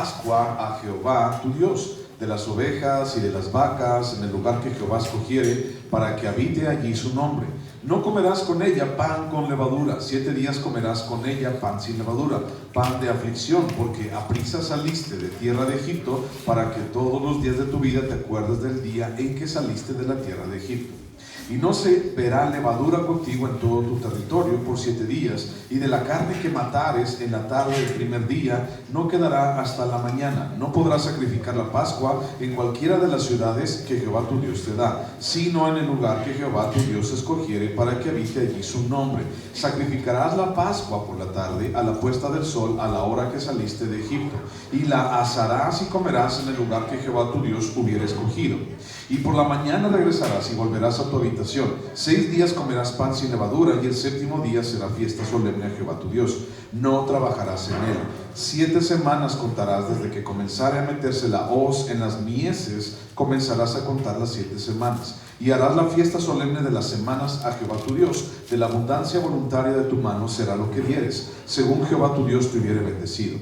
Pascua a Jehová tu Dios, de las ovejas y de las vacas, en el lugar que Jehová escogiere, para que habite allí su nombre. No comerás con ella pan con levadura, 7 días comerás con ella pan sin levadura, pan de aflicción, porque aprisa saliste de tierra de Egipto, para que todos los días de tu vida te acuerdes del día en que saliste de la tierra de Egipto. Y no se verá levadura contigo en todo tu territorio por 7 días, y de la carne que matares en la tarde del primer día no quedará hasta la mañana. No podrás sacrificar la Pascua en cualquiera de las ciudades que Jehová tu Dios te da, sino en el lugar que Jehová tu Dios escogiere, para que habite allí su nombre. Sacrificarás la Pascua por la tarde, a la puesta del sol, a la hora que saliste de Egipto, y la asarás y comerás en el lugar que Jehová tu Dios hubiera escogido. Y por la mañana regresarás y volverás a tu habitación. 6 días comerás pan sin levadura, y el 7º día será fiesta solemne a Jehová tu Dios. No trabajarás en él. 7 semanas contarás desde que comenzare a meterse la hoz en las mieses, comenzarás a contar las 7 semanas. Y harás la fiesta solemne de las semanas a Jehová tu Dios. De la abundancia voluntaria de tu mano será lo que dieres, según Jehová tu Dios te hubiere bendecido.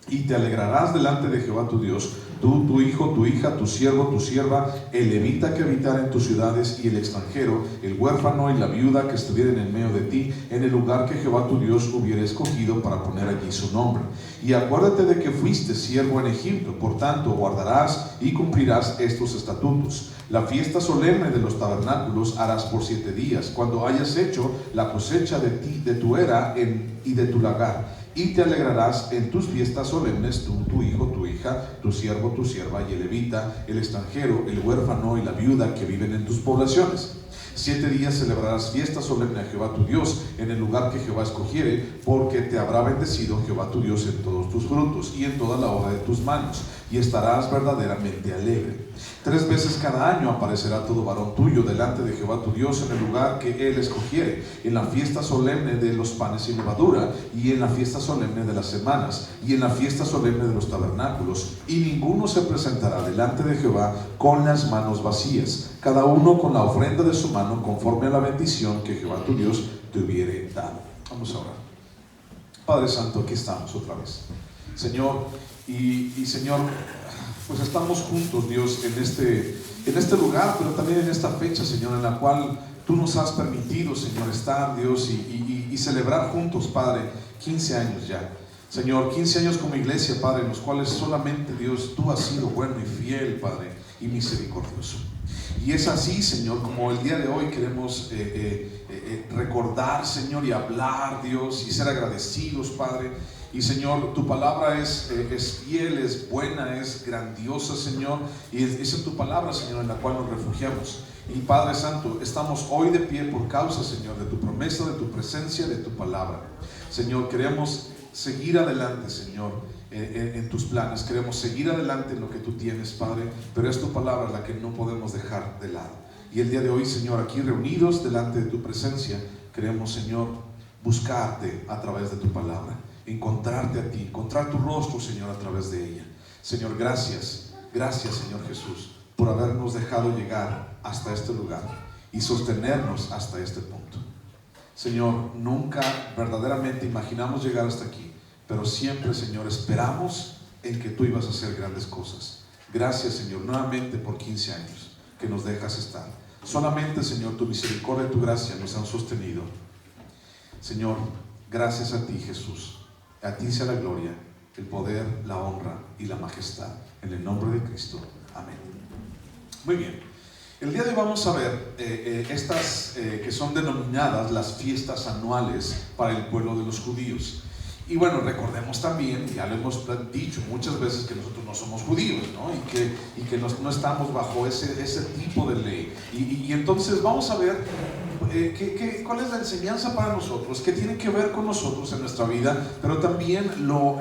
Y te alegrarás delante de Jehová tu Dios, tú, tu hijo, tu hija, tu siervo, tu sierva, el levita que habitara en tus ciudades, y el extranjero, el huérfano y la viuda que estuvieren en medio de ti, en el lugar que Jehová tu Dios hubiera escogido para poner allí su nombre. Y acuérdate de que fuiste siervo en Egipto, por tanto guardarás y cumplirás estos estatutos. La fiesta solemne de los tabernáculos harás por 7 días, cuando hayas hecho la cosecha de ti, de tu era y de tu lagar. Y te alegrarás en tus fiestas solemnes, tú, tu hijo, tu hija, tu siervo, tu sierva, y el levita, el extranjero, el huérfano y la viuda que viven en tus poblaciones. 7 días celebrarás fiesta solemne a Jehová tu Dios en el lugar que Jehová escogiere, porque te habrá bendecido Jehová tu Dios en todos tus frutos y en toda la obra de tus manos, y estarás verdaderamente alegre. 3 veces cada año aparecerá todo varón tuyo delante de Jehová tu Dios en el lugar que él escogiere, en la fiesta solemne de los panes sin levadura, y en la fiesta solemne de las semanas, y en la fiesta solemne de los tabernáculos. Y ninguno se presentará delante de Jehová con las manos vacías, cada uno con la ofrenda de su mano, conforme a la bendición que Jehová tu Dios te hubiere dado. Vamos a orar. Padre Santo, aquí estamos otra vez, Señor, y Señor, pues estamos juntos, Dios, en este lugar, pero también en esta fecha, Señor, en la cual tú nos has permitido, Señor, estar, Dios, y celebrar juntos, Padre, 15 años ya, Señor, 15 años como iglesia, Padre, en los cuales solamente, Dios, tú has sido bueno y fiel, Padre, y misericordioso. Y es así, Señor, como el día de hoy queremos recordar, Señor, y hablar, Dios, y ser agradecidos, Padre. Y Señor, tu palabra es fiel, es buena, es grandiosa, Señor, y esa es tu palabra, Señor, en la cual nos refugiamos. Y Padre Santo, estamos hoy de pie por causa, Señor, de tu promesa, de tu presencia, de tu palabra. Señor, queremos seguir adelante, Señor, en tus planes. Queremos seguir adelante en lo que tú tienes, Padre, pero es tu palabra la que no podemos dejar de lado. Y el día de hoy, Señor, aquí reunidos delante de tu presencia, queremos, Señor, buscarte a través de tu palabra, encontrarte a ti, encontrar tu rostro, Señor, a través de ella. Señor, gracias, Señor Jesús, por habernos dejado llegar hasta este lugar y sostenernos hasta este punto. Señor, nunca verdaderamente imaginamos llegar hasta aquí, pero siempre, Señor, esperamos en que tú ibas a hacer grandes cosas. Gracias, Señor, nuevamente por 15 años que nos dejas estar. Solamente, Señor, tu misericordia y tu gracia nos han sostenido. Señor, gracias a ti, Jesús. A ti sea la gloria, el poder, la honra y la majestad. En el nombre de Cristo. Amén. Muy bien. El día de hoy vamos a ver estas que son denominadas las fiestas anuales para el pueblo de los judíos. Y bueno, recordemos también, ya lo hemos dicho muchas veces, que nosotros no somos judíos, ¿no? Y que no estamos bajo ese tipo de ley. Y entonces vamos a ver cuál es la enseñanza para nosotros, qué tiene que ver con nosotros en nuestra vida, pero también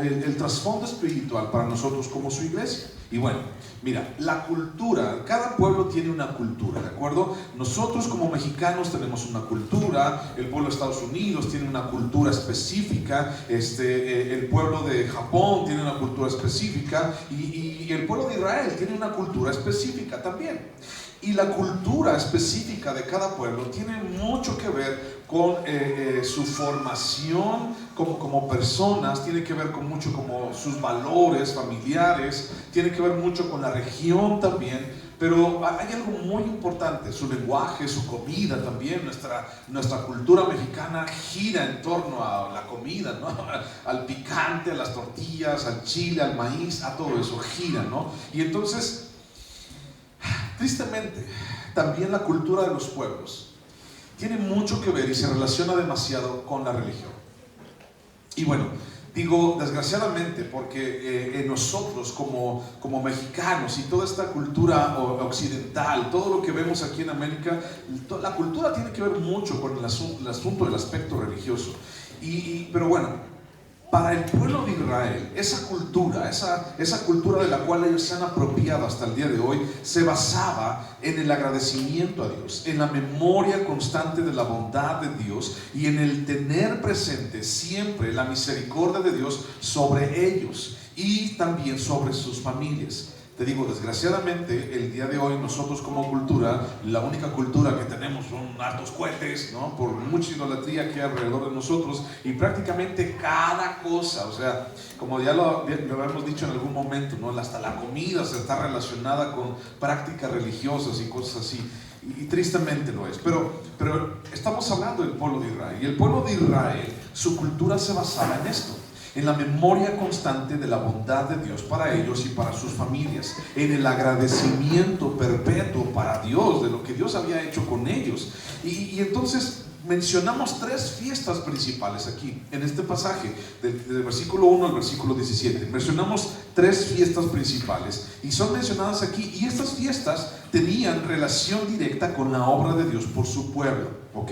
el trasfondo espiritual para nosotros como su iglesia. Y bueno, mira, la cultura, cada pueblo tiene una cultura, ¿de acuerdo? Nosotros como mexicanos tenemos una cultura, el pueblo de Estados Unidos tiene una cultura específica, el pueblo de Japón tiene una cultura específica, y el pueblo de Israel tiene una cultura específica también. Y la cultura específica de cada pueblo tiene mucho que ver con su formación como personas, tiene que ver con mucho como sus valores familiares, tiene que ver mucho con la región también. Pero hay algo muy importante, su lenguaje, su comida también. Nuestra cultura mexicana gira en torno a la comida, ¿no? Al picante, a las tortillas, al chile, al maíz, a todo eso gira, ¿no? Y entonces, tristemente, también la cultura de los pueblos tiene mucho que ver y se relaciona demasiado con la religión. Y bueno, digo desgraciadamente porque nosotros como mexicanos y toda esta cultura occidental, todo lo que vemos aquí en América, la cultura tiene que ver mucho con el asunto del aspecto religioso. Pero bueno, para el pueblo de Israel, esa cultura de la cual ellos se han apropiado hasta el día de hoy, se basaba en el agradecimiento a Dios, en la memoria constante de la bondad de Dios y en el tener presente siempre la misericordia de Dios sobre ellos y también sobre sus familias. Te digo, desgraciadamente, el día de hoy nosotros como cultura, la única cultura que tenemos son hartos cohetes, ¿no? Por mucha idolatría que hay alrededor de nosotros y prácticamente cada cosa, o sea, como ya lo hemos dicho en algún momento, ¿no? Hasta la comida se está relacionada con prácticas religiosas y cosas así. Y tristemente lo es, pero estamos hablando del pueblo de Israel. Y el pueblo de Israel, su cultura se basaba en esto, en la memoria constante de la bondad de Dios para ellos y para sus familias, en el agradecimiento perpetuo para Dios de lo que Dios había hecho con ellos. Y entonces mencionamos tres fiestas principales aquí, en este pasaje, del versículo 1 al versículo 17. Mencionamos tres fiestas principales y son mencionadas aquí, y estas fiestas tenían relación directa con la obra de Dios por su pueblo, ¿ok?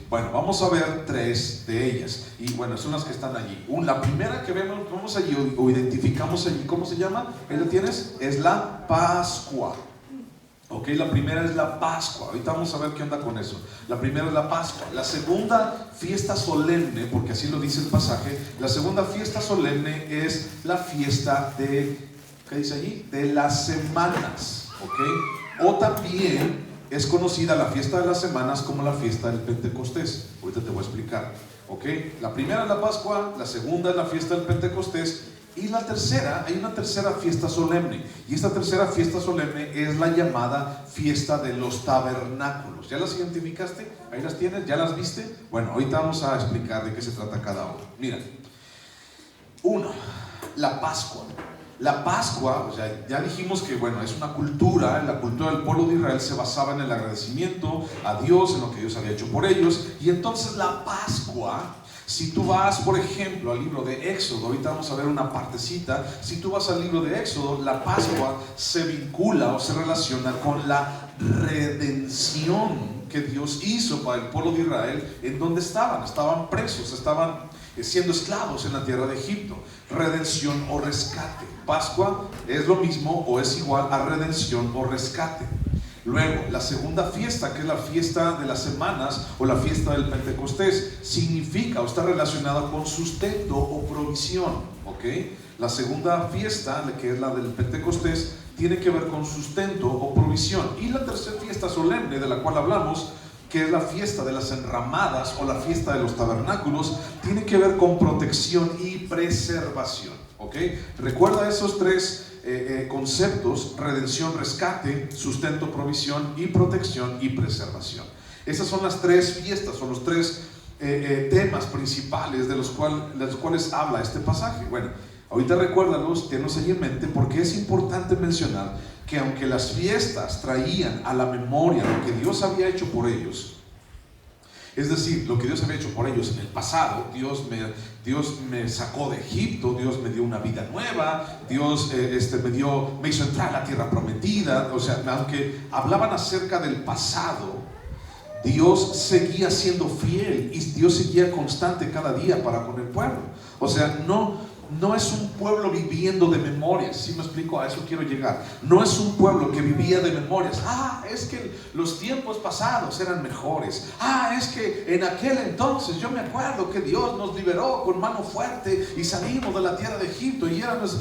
Bueno, vamos a ver tres de ellas, y bueno, son las que están allí. La primera que vemos allí o identificamos allí, ¿cómo se llama? ¿Ahí la tienes? Es la Pascua. Ok, la primera es la Pascua. Ahorita vamos a ver qué onda con eso. La primera es la Pascua. La segunda fiesta solemne, porque así lo dice el pasaje, la segunda fiesta solemne es la fiesta de, ¿qué dice allí? De las semanas, ok. O también es conocida la fiesta de las semanas como la fiesta del Pentecostés. Ahorita te voy a explicar, ok. La primera es la Pascua, la segunda es la fiesta del Pentecostés. Y la tercera, hay una tercera fiesta solemne. Y esta tercera fiesta solemne es la llamada fiesta de los tabernáculos. ¿Ya las identificaste? ¿Ahí las tienes? ¿Ya las viste? Bueno, ahorita vamos a explicar de qué se trata cada uno. Mira, uno, la Pascua. La Pascua, o sea, ya dijimos que bueno, es una cultura, la cultura del pueblo de Israel se basaba en el agradecimiento a Dios, en lo que Dios había hecho por ellos. Y entonces la Pascua, si tú vas, por ejemplo, al libro de Éxodo, ahorita vamos a ver una partecita. Si tú vas al libro de Éxodo, la Pascua se vincula o se relaciona con la redención que Dios hizo para el pueblo de Israel. En donde estaban presos, estaban siendo esclavos en la tierra de Egipto. Redención o rescate. Pascua es lo mismo o es igual a redención o rescate. Luego, la segunda fiesta, que es la fiesta de las semanas o la fiesta del Pentecostés, significa o está relacionada con sustento o provisión, ¿ok? La segunda fiesta, que es la del Pentecostés, tiene que ver con sustento o provisión. Y la tercera fiesta solemne de la cual hablamos, que es la fiesta de las enramadas o la fiesta de los tabernáculos, tiene que ver con protección y preservación, ¿ok? Recuerda esos tres conceptos: redención, rescate, sustento, provisión y protección y preservación. Esas son las tres fiestas o los tres temas principales de los cuales habla este pasaje. Bueno, ahorita recuérdalos, tenlos ahí en mente, porque es importante mencionar que aunque las fiestas traían a la memoria lo que Dios había hecho por ellos, es decir, lo que Dios había hecho por ellos en el pasado, Dios me sacó de Egipto, Dios me dio una vida nueva, Dios me hizo entrar a la tierra prometida. O sea, aunque hablaban acerca del pasado, Dios seguía siendo fiel y Dios seguía constante cada día para con el pueblo. O sea, no es un pueblo viviendo de memorias. ¿Sí me explico? A eso quiero llegar. No es un pueblo que vivía de memorias. Es que los tiempos pasados eran mejores. Es que en aquel entonces yo me acuerdo que Dios nos liberó con mano fuerte y salimos de la tierra de Egipto y éramos...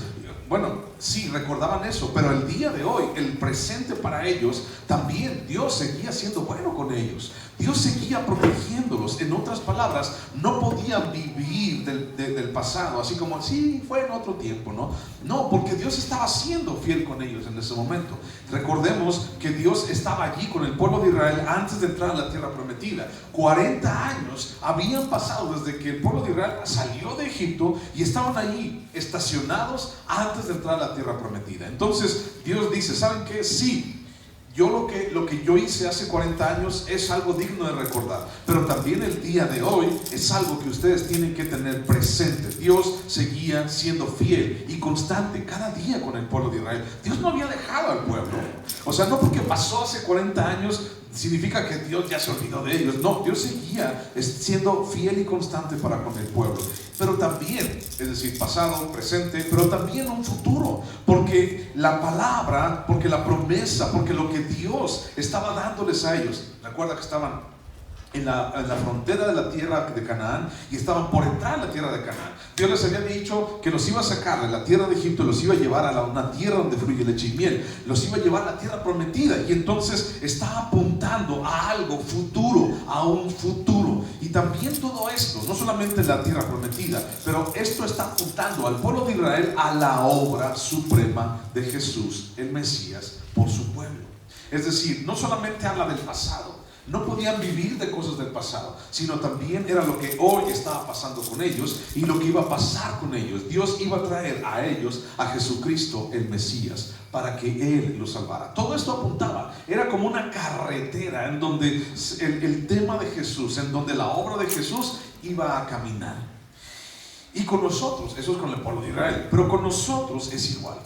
Bueno, sí, recordaban eso, pero el día de hoy, el presente para ellos, también Dios seguía siendo bueno con ellos. Dios seguía protegiéndolos. En otras palabras, no podían vivir del pasado, así como, sí, fue en otro tiempo, ¿no? No, porque Dios estaba siendo fiel con ellos en ese momento. Recordemos que Dios estaba allí con el pueblo de Israel antes de entrar a la tierra prometida. 40 años habían pasado desde que el pueblo de Israel salió de Egipto y estaban allí estacionados antes de entrar a la tierra prometida. Entonces Dios dice, ¿saben qué? Sí, yo lo que yo hice hace 40 años es algo digno de recordar, pero también el día de hoy es algo que ustedes tienen que tener presente. Dios seguía siendo fiel y constante cada día con el pueblo de Israel. Dios no había dejado al pueblo. O sea, no porque pasó hace 40 años significa que Dios ya se olvidó de ellos. No, Dios seguía siendo fiel y constante para con el pueblo. Pero también, es decir, pasado, presente, pero también un futuro. Porque la palabra, porque la promesa, porque lo que Dios estaba dándoles a ellos. Recuerda que estaban en la frontera de la tierra de Canaán y estaban por entrar a la tierra de Canaán. Dios les había dicho que los iba a sacar de la tierra de Egipto, los iba a llevar a una tierra donde fluye leche y miel, los iba a llevar a la tierra prometida, y entonces está apuntando a algo futuro, a un futuro. Y también todo esto, no solamente la tierra prometida, pero esto está apuntando al pueblo de Israel a la obra suprema de Jesús, el Mesías, por su pueblo. Es decir, no solamente habla del pasado, no podían vivir de cosas del pasado, sino también era lo que hoy estaba pasando con ellos y lo que iba a pasar con ellos. Dios iba a traer a ellos a Jesucristo el Mesías para que Él los salvara. Todo esto apuntaba, era como una carretera en donde el tema de Jesús, en donde la obra de Jesús iba a caminar. Y con nosotros, eso es con el pueblo de Israel, pero con nosotros es igual.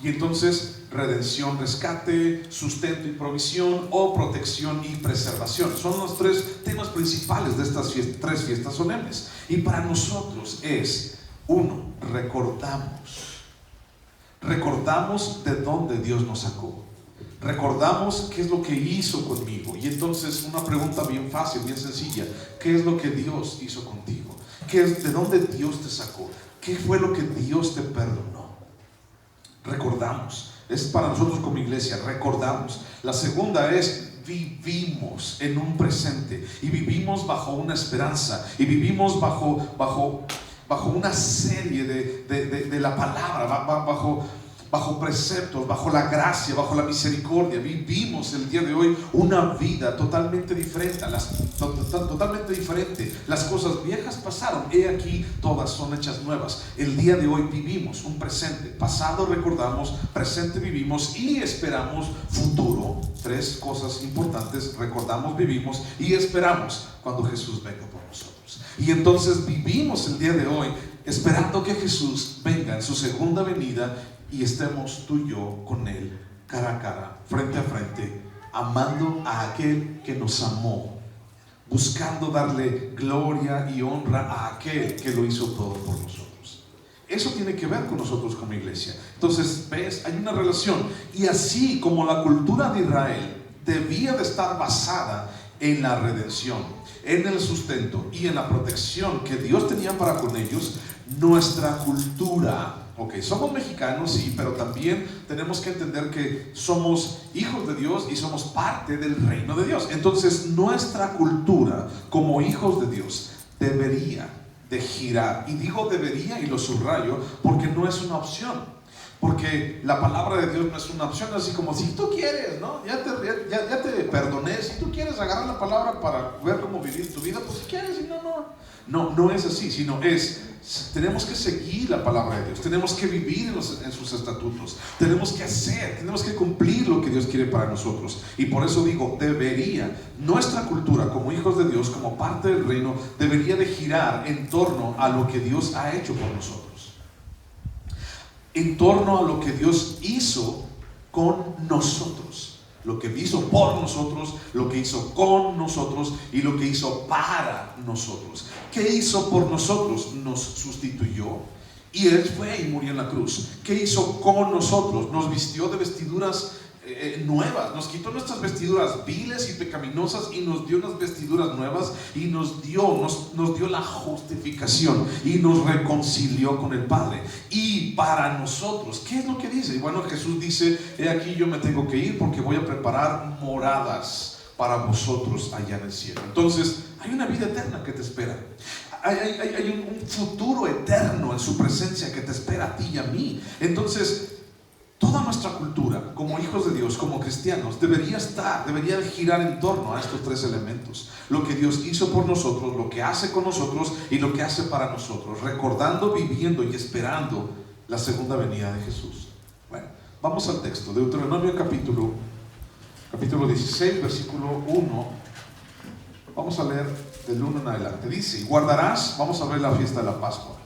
Y entonces, redención, rescate, sustento y provisión, o protección y preservación. Son los tres temas principales de estas tres fiestas solemnes. Y para nosotros es, uno, recordamos de dónde Dios nos sacó. Recordamos qué es lo que hizo conmigo. Y entonces, una pregunta bien fácil, bien sencilla: ¿qué es lo que Dios hizo contigo? ¿De dónde Dios te sacó? ¿Qué fue lo que Dios te perdonó? Recordamos, es para nosotros como iglesia, recordamos. La segunda es, vivimos en un presente y vivimos bajo una esperanza y vivimos bajo una serie de la palabra, bajo preceptos, bajo la gracia, bajo la misericordia. Vivimos el día de hoy una vida totalmente diferente. Totalmente diferente. Las cosas viejas pasaron, he aquí todas son hechas nuevas. El día de hoy vivimos un presente. Pasado recordamos, presente vivimos y esperamos futuro. Tres cosas importantes: recordamos, vivimos y esperamos cuando Jesús venga por nosotros. Y entonces vivimos el día de hoy esperando que Jesús venga en su segunda venida y estemos tú y yo con Él, cara a cara, frente a frente, amando a aquel que nos amó, buscando darle gloria y honra a aquel que lo hizo todo por nosotros. Eso tiene que ver con nosotros como iglesia. Entonces, ves, hay una relación. Y así como la cultura de Israel debía de estar basada en la redención, en el sustento y en la protección que Dios tenía para con ellos, nuestra cultura, somos mexicanos, sí, pero también tenemos que entender que somos hijos de Dios y somos parte del reino de Dios. Entonces, nuestra cultura como hijos de Dios debería de girar. Y digo debería y lo subrayo porque no es una opción. Porque la palabra de Dios no es una opción, así como si tú quieres, ¿no? Ya te perdoné, si tú quieres agarrar la palabra para ver cómo vivir tu vida, pues si quieres, y no es así, sino tenemos que seguir la palabra de Dios, tenemos que vivir en sus estatutos, tenemos que cumplir lo que Dios quiere para nosotros. Y por eso digo, nuestra cultura como hijos de Dios, como parte del reino, debería de girar en torno a lo que Dios ha hecho por nosotros, en torno a lo que Dios hizo con nosotros, lo que hizo por nosotros, lo que hizo con nosotros y lo que hizo para nosotros. ¿Qué hizo por nosotros? Nos sustituyó y Él fue y murió en la cruz. ¿Qué hizo con nosotros? Nos vistió de vestiduras nuevas, nos quitó nuestras vestiduras viles y pecaminosas y nos dio unas vestiduras nuevas y nos dio la justificación y nos reconcilió con el Padre. Y para nosotros, ¿qué es lo que dice? Y bueno, Jesús dice: he aquí, yo me tengo que ir porque voy a preparar moradas para vosotros allá en el cielo. Entonces hay una vida eterna que te espera. Hay un futuro eterno en su presencia que te espera a ti y a mí. Entonces toda nuestra cultura, como hijos de Dios, como cristianos, debería girar en torno a estos tres elementos: lo que Dios hizo por nosotros, lo que hace con nosotros y lo que hace para nosotros, recordando, viviendo y esperando la segunda venida de Jesús. Bueno, vamos al texto. Deuteronomio capítulo 16, versículo 1. Vamos a leer del 1 en adelante. Dice: y guardarás, vamos a ver la fiesta de la Pascua.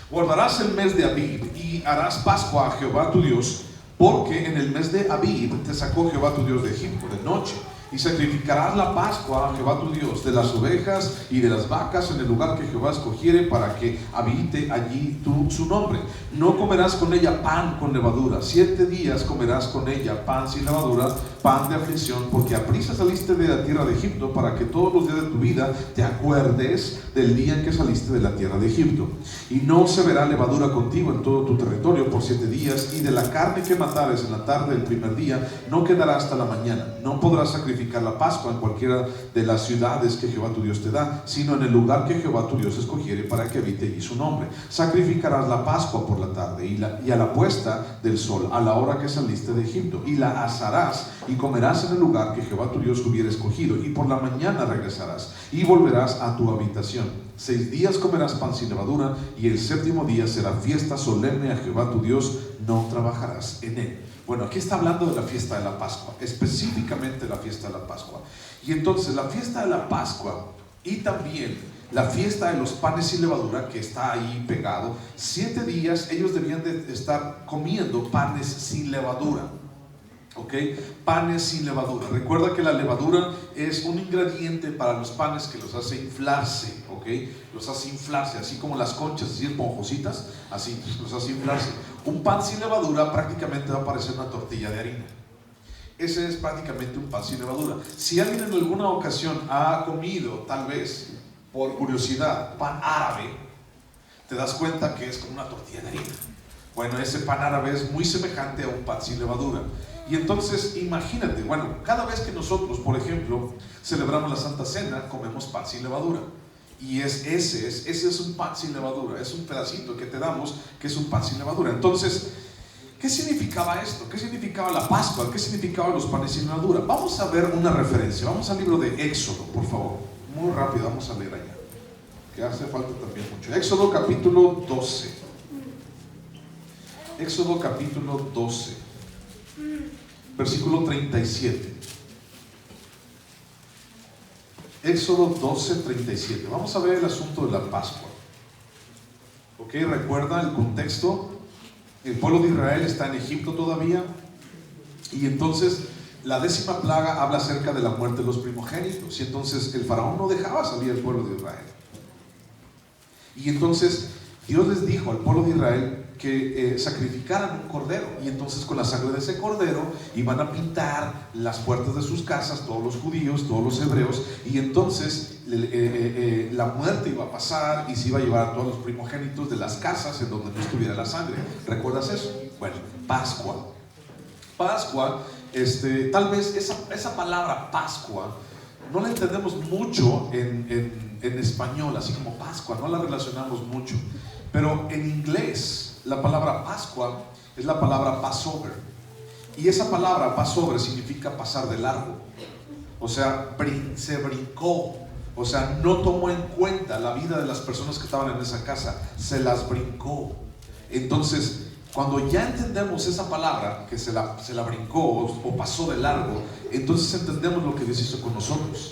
Guardarás el mes de Abib y harás Pascua a Jehová tu Dios, porque en el mes de Abib te sacó Jehová tu Dios de Egipto de noche. Y sacrificarás la Pascua a Jehová tu Dios de las ovejas y de las vacas en el lugar que Jehová escogiere para que habite allí su nombre. No comerás con ella pan con levadura. 7 días comerás con ella pan sin levadura, pan de aflicción, porque aprisa saliste de la tierra de Egipto, para que todos los días de tu vida te acuerdes del día en que saliste de la tierra de Egipto. Y no se verá levadura contigo en todo tu territorio por 7 días, y de la carne que matares en la tarde del primer día no quedará hasta la mañana. No podrás sacrificar la Pascua en cualquiera de las ciudades que Jehová tu Dios te da, sino en el lugar que Jehová tu Dios escogiere para que habite allí su nombre. Sacrificarás la Pascua por la tarde y a la puesta del sol, a la hora que saliste de Egipto, y la asarás y comerás en el lugar que Jehová tu Dios hubiera escogido, y por la mañana regresarás y volverás a tu habitación. 6 días comerás pan sin levadura, y el 7º día será fiesta solemne a Jehová tu Dios, no trabajarás en él. Bueno, aquí está hablando de la fiesta de la Pascua, específicamente la fiesta de la Pascua. Y entonces la fiesta de la Pascua y también la fiesta de los panes sin levadura, que está ahí pegado, 7 días ellos debían de estar comiendo panes sin levadura. ¿Ok? Panes sin levadura. Recuerda que la levadura es un ingrediente para los panes que los hace inflarse. ¿Ok? Los hace inflarse, así como las conchas, así esponjositas, así los hace inflarse. Un pan sin levadura prácticamente va a parecer una tortilla de harina. Ese es prácticamente un pan sin levadura. Si alguien en alguna ocasión ha comido, tal vez por curiosidad, pan árabe, te das cuenta que es como una tortilla de harina. Bueno, ese pan árabe es muy semejante a un pan sin levadura. Y entonces imagínate, bueno, cada vez que nosotros, por ejemplo, celebramos la Santa Cena, comemos pan sin levadura. Y ese es un pan sin levadura, es un pedacito que te damos que es un pan sin levadura. Entonces, ¿qué significaba esto? ¿Qué significaba la Pascua? ¿Qué significaban los panes sin levadura? Vamos a ver una referencia. Vamos al libro de Éxodo, por favor. Muy rápido, vamos a leer allá, que hace falta también mucho. Éxodo capítulo 12. Éxodo capítulo 12, versículo 37. Éxodo 12, 37. Vamos a ver el asunto de la Pascua. Ok, recuerda el contexto. El pueblo de Israel está en Egipto todavía, y entonces la 10ª plaga habla acerca de la muerte de los primogénitos, y entonces el faraón no dejaba salir al pueblo de Israel. Y entonces Dios les dijo al pueblo de Israel que sacrificaran un cordero, y entonces con la sangre de ese cordero iban a pintar las puertas de sus casas, todos los judíos, todos los hebreos, y entonces la muerte iba a pasar y se iba a llevar a todos los primogénitos de las casas en donde no estuviera la sangre. ¿Recuerdas eso? Bueno, Pascua, tal vez esa palabra Pascua no la entendemos mucho en español, así como Pascua, no la relacionamos mucho, pero en inglés la palabra Pascua es la palabra Passover, y esa palabra Passover significa pasar de largo. O sea, se brincó, o sea, no tomó en cuenta la vida de las personas que estaban en esa casa, se las brincó. Entonces, cuando ya entendemos esa palabra, que se la brincó o pasó de largo, entonces entendemos lo que Dios hizo con nosotros.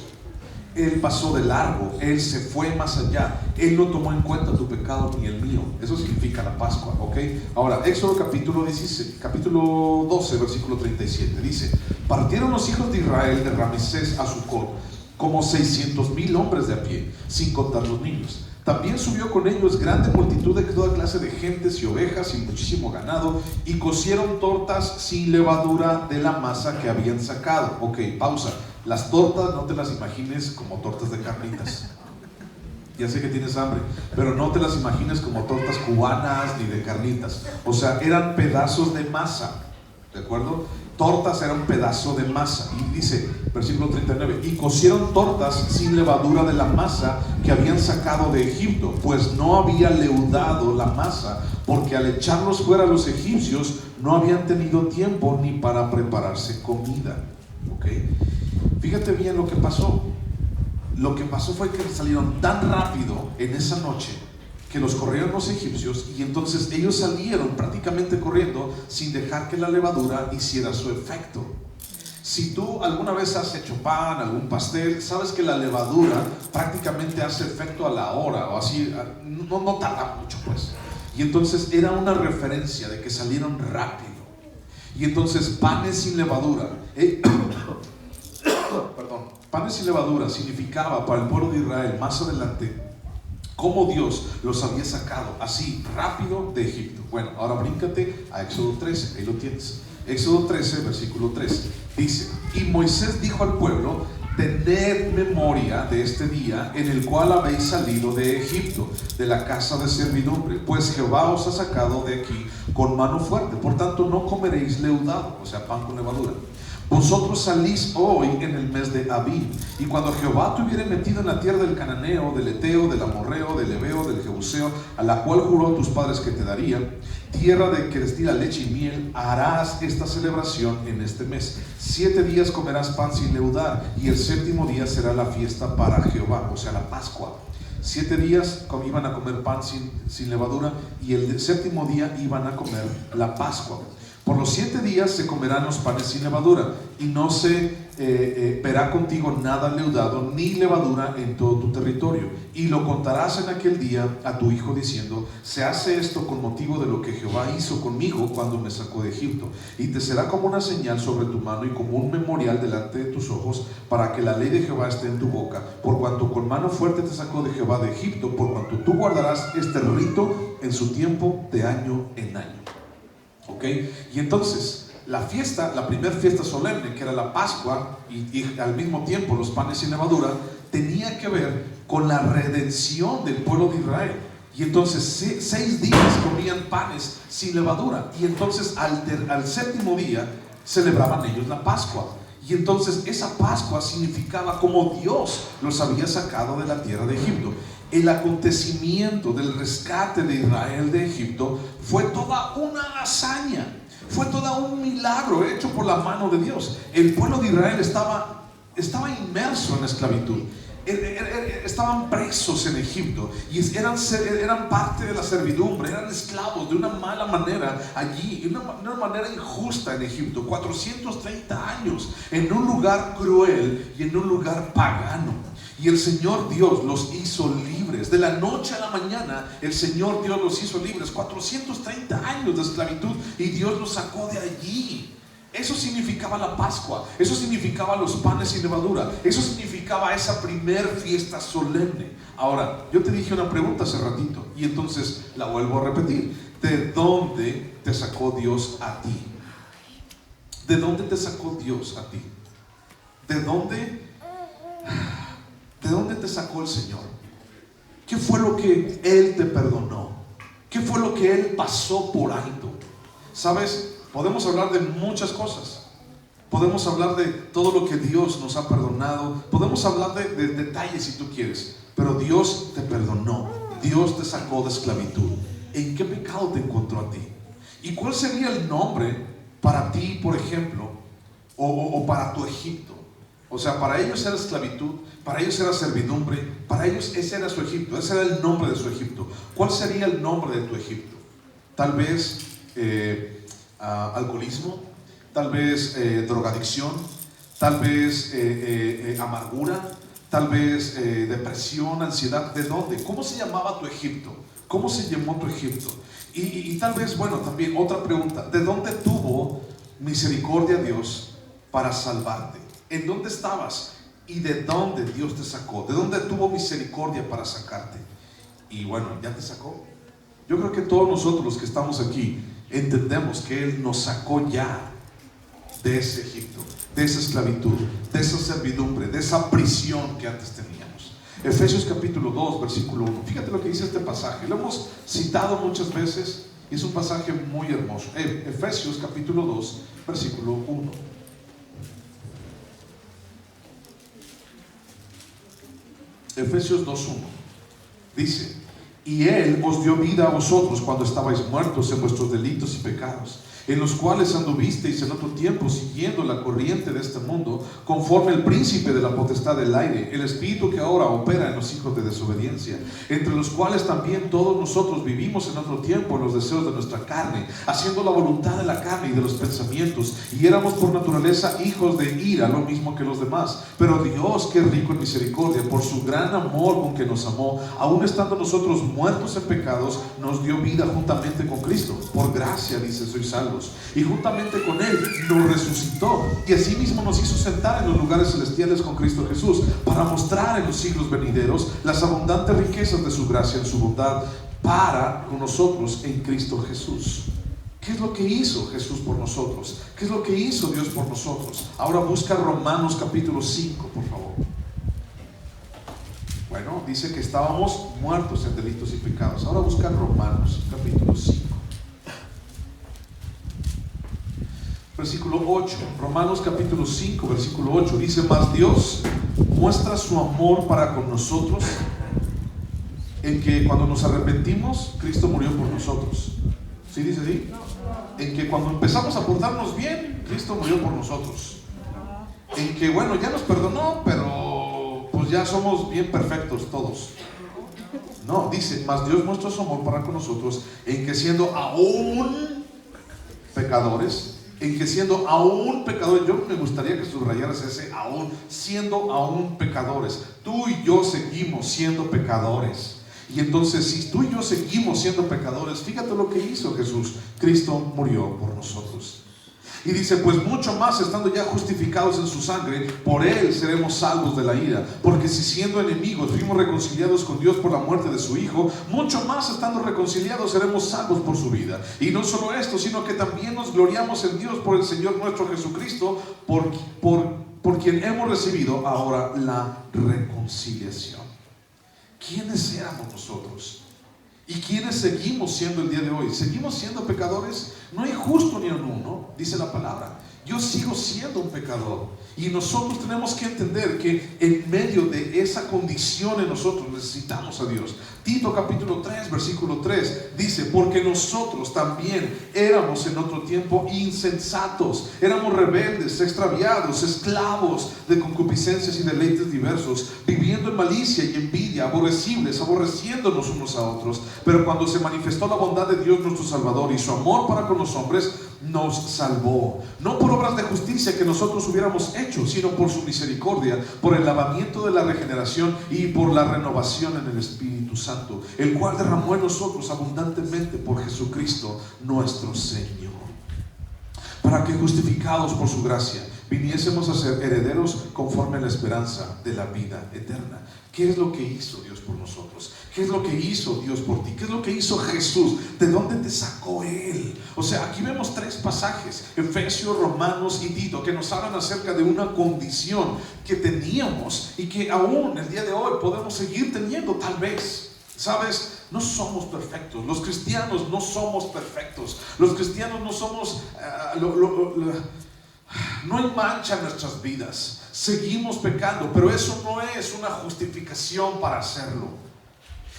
Él pasó de largo, Él se fue más allá, Él no tomó en cuenta tu pecado ni el mío. Eso significa la Pascua, ¿ok? Ahora, Éxodo capítulo 12, versículo 37, dice: partieron los hijos de Israel de Ramesés a Sucot como 600,000 hombres de a pie, sin contar los niños. También subió con ellos grande multitud de toda clase de gentes y ovejas y muchísimo ganado, y cocieron tortas sin levadura de la masa que habían sacado. Ok, pausa. Las tortas no te las imagines como tortas de carnitas. Ya sé que tienes hambre, pero no te las imagines como tortas cubanas ni de carnitas. O sea, eran pedazos de masa, ¿de acuerdo? Tortas era un pedazo de masa. Y dice, versículo 39, y cocieron tortas sin levadura de la masa que habían sacado de Egipto, pues no había leudado la masa, porque al echarlos fuera los egipcios no habían tenido tiempo ni para prepararse comida. ¿Ok? Fíjate bien lo que pasó. Lo que pasó fue que salieron tan rápido en esa noche que los corrieron los egipcios, y entonces ellos salieron prácticamente corriendo sin dejar que la levadura hiciera su efecto. Si tú alguna vez has hecho pan, algún pastel, sabes que la levadura prácticamente hace efecto a la hora o así, no tarda mucho pues. Y entonces era una referencia de que salieron rápido. Y entonces panes sin levadura, panes sin levadura significaba para el pueblo de Israel más adelante cómo Dios los había sacado así rápido de Egipto. Bueno, ahora bríncate a Éxodo 13, ahí lo tienes. Éxodo 13, versículo 3, dice: y Moisés dijo al pueblo: tened memoria de este día en el cual habéis salido de Egipto, de la casa de servidumbre, pues Jehová os ha sacado de aquí con mano fuerte, por tanto no comeréis leudado, o sea, pan con levadura. Vosotros salís hoy en el mes de Abib, y cuando Jehová te hubiere metido en la tierra del cananeo, del eteo, del amorreo, del heveo, del jebuseo, a la cual juró a tus padres que te daría, tierra de que destila leche y miel, harás esta celebración en este mes. 7 días comerás pan sin leudar, y el 7º día será la fiesta para Jehová, o sea, la Pascua. 7 días iban a comer pan sin levadura, y el 7º día iban a comer la Pascua. Por los 7 días se comerán los panes sin levadura, y no se verá contigo nada leudado ni levadura en todo tu territorio. Y lo contarás en aquel día a tu hijo diciendo: se hace esto con motivo de lo que Jehová hizo conmigo cuando me sacó de Egipto. Y te será como una señal sobre tu mano y como un memorial delante de tus ojos, para que la ley de Jehová esté en tu boca. Por cuanto con mano fuerte te sacó de Jehová de Egipto, por cuanto tú guardarás este rito en su tiempo de año en año. ¿Ok? Y entonces la fiesta, la primera fiesta solemne, que era la Pascua, y al mismo tiempo los panes sin levadura, tenía que ver con la redención del pueblo de Israel. Y entonces 6 días comían panes sin levadura, y entonces al 7º día celebraban ellos la Pascua. Y entonces esa Pascua significaba cómo Dios los había sacado de la tierra de Egipto. El acontecimiento del rescate de Israel de Egipto fue toda una hazaña, fue todo un milagro hecho por la mano de Dios. El pueblo de Israel estaba inmerso en la esclavitud. Estaban presos en Egipto y eran parte de la servidumbre, eran esclavos de una mala manera allí, de una manera injusta en Egipto. 430 años en un lugar cruel y en un lugar pagano. Y el Señor Dios los hizo libres. De la noche a la mañana el Señor Dios los hizo libres. 430 años de esclavitud, y Dios los sacó de allí. Eso significaba la Pascua, eso significaba los panes sin levadura, eso significaba esa primer fiesta solemne. Ahora, yo te dije una pregunta hace ratito, y entonces la vuelvo a repetir: ¿de dónde te sacó Dios a ti? ¿De dónde te sacó Dios a ti? ¿De dónde te sacó el Señor? ¿Qué fue lo que Él te perdonó? ¿Qué fue lo que Él pasó por alto? ¿Sabes? Podemos hablar de muchas cosas. Podemos hablar de todo lo que Dios nos ha perdonado. Podemos hablar de detalles si tú quieres. Pero Dios te perdonó. Dios te sacó de esclavitud. ¿En qué pecado te encontró a ti? ¿Y cuál sería el nombre para ti, por ejemplo, o para tu Egipto? O sea, para ellos era esclavitud, para ellos era servidumbre, para ellos ese era su Egipto, ese era el nombre de su Egipto. ¿Cuál sería el nombre de tu Egipto? Tal vez alcoholismo, tal vez drogadicción, tal vez amargura, tal vez depresión, ansiedad. ¿De dónde? ¿Cómo se llamaba tu Egipto? ¿Cómo se llamó tu Egipto? Y tal vez, bueno, también otra pregunta: ¿de dónde tuvo misericordia Dios para salvarte? ¿En dónde estabas y de dónde Dios te sacó? ¿De dónde tuvo misericordia para sacarte? y bueno, ya te sacó. Yo creo que todos nosotros los que estamos aquí entendemos que Él nos sacó ya de ese Egipto, de esa esclavitud, de esa servidumbre, de esa prisión que antes teníamos. Efesios capítulo 2, versículo 1. Fíjate lo que dice este pasaje. Lo hemos citado muchas veces y es un pasaje muy hermoso. Efesios capítulo 2, versículo 1. Efesios 2:1 dice: y Él os dio vida a vosotros cuando estabais muertos en vuestros delitos y pecados, en los cuales anduvisteis en otro tiempo siguiendo la corriente de este mundo, conforme el príncipe de la potestad del aire, el espíritu que ahora opera en los hijos de desobediencia, entre los cuales también todos nosotros vivimos en otro tiempo en los deseos de nuestra carne, haciendo la voluntad de la carne y de los pensamientos, y éramos por naturaleza hijos de ira, lo mismo que los demás. Pero Dios, que es rico en misericordia, por su gran amor con que nos amó, aun estando nosotros muertos en pecados, nos dio vida juntamente con Cristo. Por gracia, dice, sois salvos. Y juntamente con Él nos resucitó y asimismo nos hizo sentar en los lugares celestiales con Cristo Jesús, para mostrar en los siglos venideros las abundantes riquezas de su gracia en su bondad para con nosotros en Cristo Jesús. ¿Qué es lo que hizo Jesús por nosotros? ¿Qué es lo que hizo Dios por nosotros? Ahora busca Romanos capítulo 5, por favor. Bueno, dice que estábamos muertos en delitos y pecados. Ahora busca Romanos capítulo 5. Versículo 8, Romanos capítulo 5, versículo 8, dice: mas Dios muestra su amor para con nosotros en que cuando nos arrepentimos, Cristo murió por nosotros. ¿Sí dice así? En que cuando empezamos a portarnos bien, Cristo murió por nosotros. En que bueno, ya nos perdonó, pero pues ya somos bien perfectos todos. No, dice: mas Dios muestra su amor para con nosotros en que siendo aún pecadores, en que siendo aún pecadores, yo me gustaría que subrayaras ese aún, siendo aún pecadores. Tú y yo seguimos siendo pecadores. Y entonces, si tú y yo seguimos siendo pecadores, fíjate lo que hizo Jesús. Cristo murió por nosotros. Y dice: pues mucho más, estando ya justificados en su sangre, por Él seremos salvos de la ira. Porque si siendo enemigos fuimos reconciliados con Dios por la muerte de su Hijo, mucho más, estando reconciliados, seremos salvos por su vida. Y no solo esto, sino que también nos gloriamos en Dios por el Señor nuestro Jesucristo, por quien hemos recibido ahora la reconciliación. ¿Quiénes éramos nosotros? ¿Y quiénes seguimos siendo el día de hoy? ¿Seguimos siendo pecadores? No hay justo ni en uno, dice la palabra. Yo sigo siendo un pecador. Y nosotros tenemos que entender que en medio de esa condición en nosotros necesitamos a Dios. Tito capítulo 3, versículo 3 dice: porque nosotros también éramos en otro tiempo insensatos, éramos rebeldes, extraviados, esclavos de concupiscencias y deleites diversos, viviendo en malicia y envidia, aborrecibles, aborreciéndonos unos a otros. Pero cuando se manifestó la bondad de Dios nuestro Salvador y su amor para con los hombres, nos salvó, no por obras de justicia que nosotros hubiéramos hecho, sino por su misericordia, por el lavamiento de la regeneración y por la renovación en el Espíritu Santo, el cual derramó en nosotros abundantemente por Jesucristo nuestro Señor, para que, justificados por su gracia, viniésemos a ser herederos conforme a la esperanza de la vida eterna. ¿Qué es lo que hizo Dios por nosotros? ¿Qué es lo que hizo Dios por ti? ¿Qué es lo que hizo Jesús? ¿De dónde te sacó Él? O sea, aquí vemos tres pasajes, Efesios, Romanos y Tito, que nos hablan acerca de una condición que teníamos y que aún el día de hoy podemos seguir teniendo, tal vez. ¿Sabes? No somos perfectos. Los cristianos no somos perfectos. Los cristianos no somos... no hay mancha en nuestras vidas. Seguimos pecando, pero eso no es una justificación para hacerlo.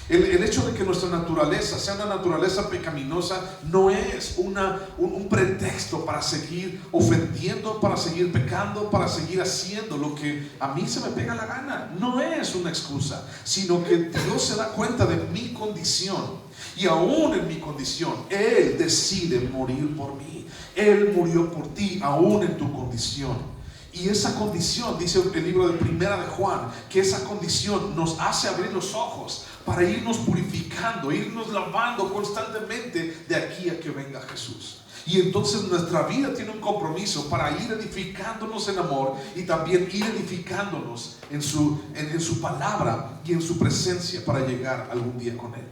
El hecho de que nuestra naturaleza sea una naturaleza pecaminosa no es un pretexto para seguir ofendiendo, para seguir pecando, para seguir haciendo lo que a mí se me pega la gana. No es una excusa, sino que Dios se da cuenta de mi condición. Y aún en mi condición, Él decide morir por mí. Él murió por ti, aún en tu condición. Y esa condición, dice el libro de Primera de Juan, que esa condición nos hace abrir los ojos para irnos purificando, irnos lavando constantemente de aquí a que venga Jesús. Y entonces nuestra vida tiene un compromiso para ir edificándonos en amor y también ir edificándonos en su palabra y en su presencia para llegar algún día con Él.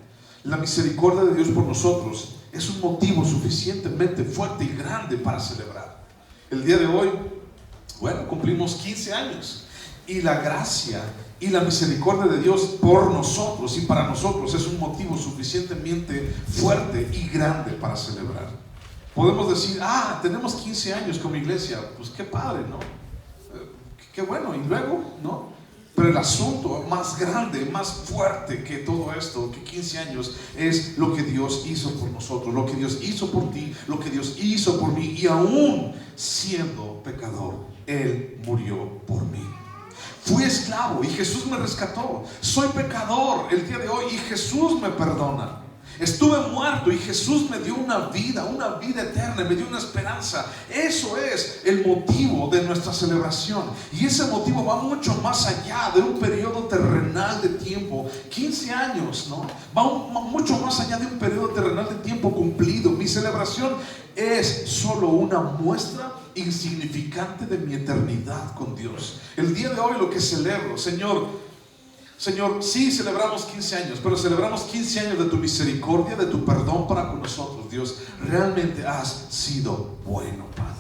La misericordia de Dios por nosotros es un motivo suficientemente fuerte y grande para celebrar. El día de hoy, bueno, cumplimos 15 años y la gracia y la misericordia de Dios por nosotros y para nosotros es un motivo suficientemente fuerte y grande para celebrar. Podemos decir, tenemos 15 años como iglesia, pues qué padre, ¿no? Qué bueno, y luego, ¿no? Pero el asunto más grande, más fuerte que todo esto, que 15 años, es lo que Dios hizo por nosotros, lo que Dios hizo por ti, lo que Dios hizo por mí. Y aún siendo pecador, Él murió por mí. Fui esclavo y Jesús me rescató. Soy pecador el día de hoy y Jesús me perdona. Estuve muerto y Jesús me dio una vida eterna, me dio una esperanza. Eso es el motivo de nuestra celebración. Y ese motivo va mucho más allá de un periodo terrenal de tiempo. 15 años, ¿no? Va mucho más allá de un periodo terrenal de tiempo cumplido. Mi celebración es solo una muestra insignificante de mi eternidad con Dios. El día de hoy lo que celebro, Señor, sí celebramos 15 años, pero celebramos 15 años de tu misericordia, de tu perdón para con nosotros, Dios. Realmente has sido bueno, Padre.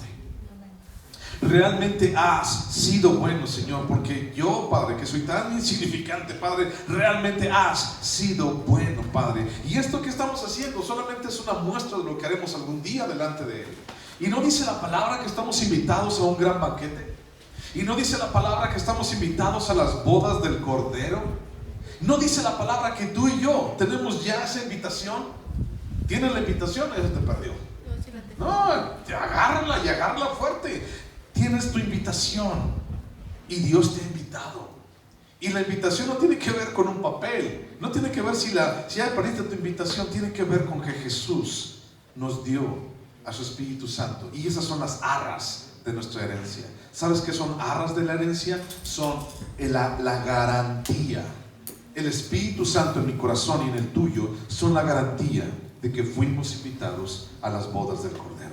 Realmente has sido bueno, Señor, porque yo, Padre, que soy tan insignificante, Padre, realmente has sido bueno, Padre. Y esto que estamos haciendo solamente es una muestra de lo que haremos algún día delante de Él. Y no dice la palabra que estamos invitados a un gran banquete. Y no dice la palabra que estamos invitados a las bodas del Cordero. No dice la palabra que tú y yo tenemos ya esa invitación. ¿Tienes la invitación? Esa te perdió. No, agárrala y agárrala fuerte. Tienes tu invitación y Dios te ha invitado. Y la invitación no tiene que ver con un papel. No tiene que ver si ya perdiste tu invitación. Tiene que ver con que Jesús nos dio a su Espíritu Santo. Y esas son las arras de nuestra herencia. ¿Sabes qué son arras de la herencia? Son la garantía. El Espíritu Santo en mi corazón y en el tuyo son la garantía de que fuimos invitados a las bodas del Cordero.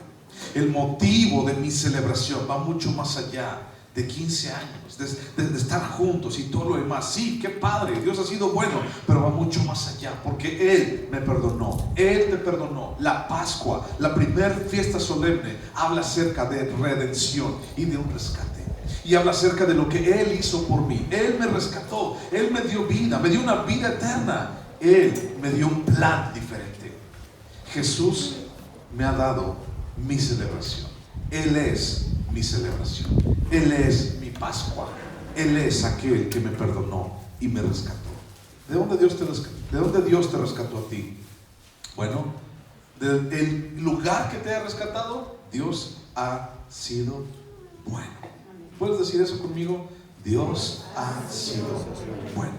El motivo de mi celebración va mucho más allá de 15 años, de estar juntos y todo lo demás. Sí, qué padre, Dios ha sido bueno, pero va mucho más allá, porque Él me perdonó, Él te perdonó. La Pascua, la primera fiesta solemne, habla acerca de redención y de un rescate. Y habla acerca de lo que Él hizo por mí. Él me rescató, Él me dio vida, me dio una vida eterna. Él me dio un plan diferente. Jesús me ha dado mi celebración. Él es mi celebración. Él es mi Pascua. Él es aquel que me perdonó y me rescató. ¿De dónde Dios te rescató? ¿De dónde Dios te rescató a ti? Bueno, del lugar que te ha rescatado, Dios ha sido bueno. ¿Puedes decir eso conmigo? Dios ha sido bueno.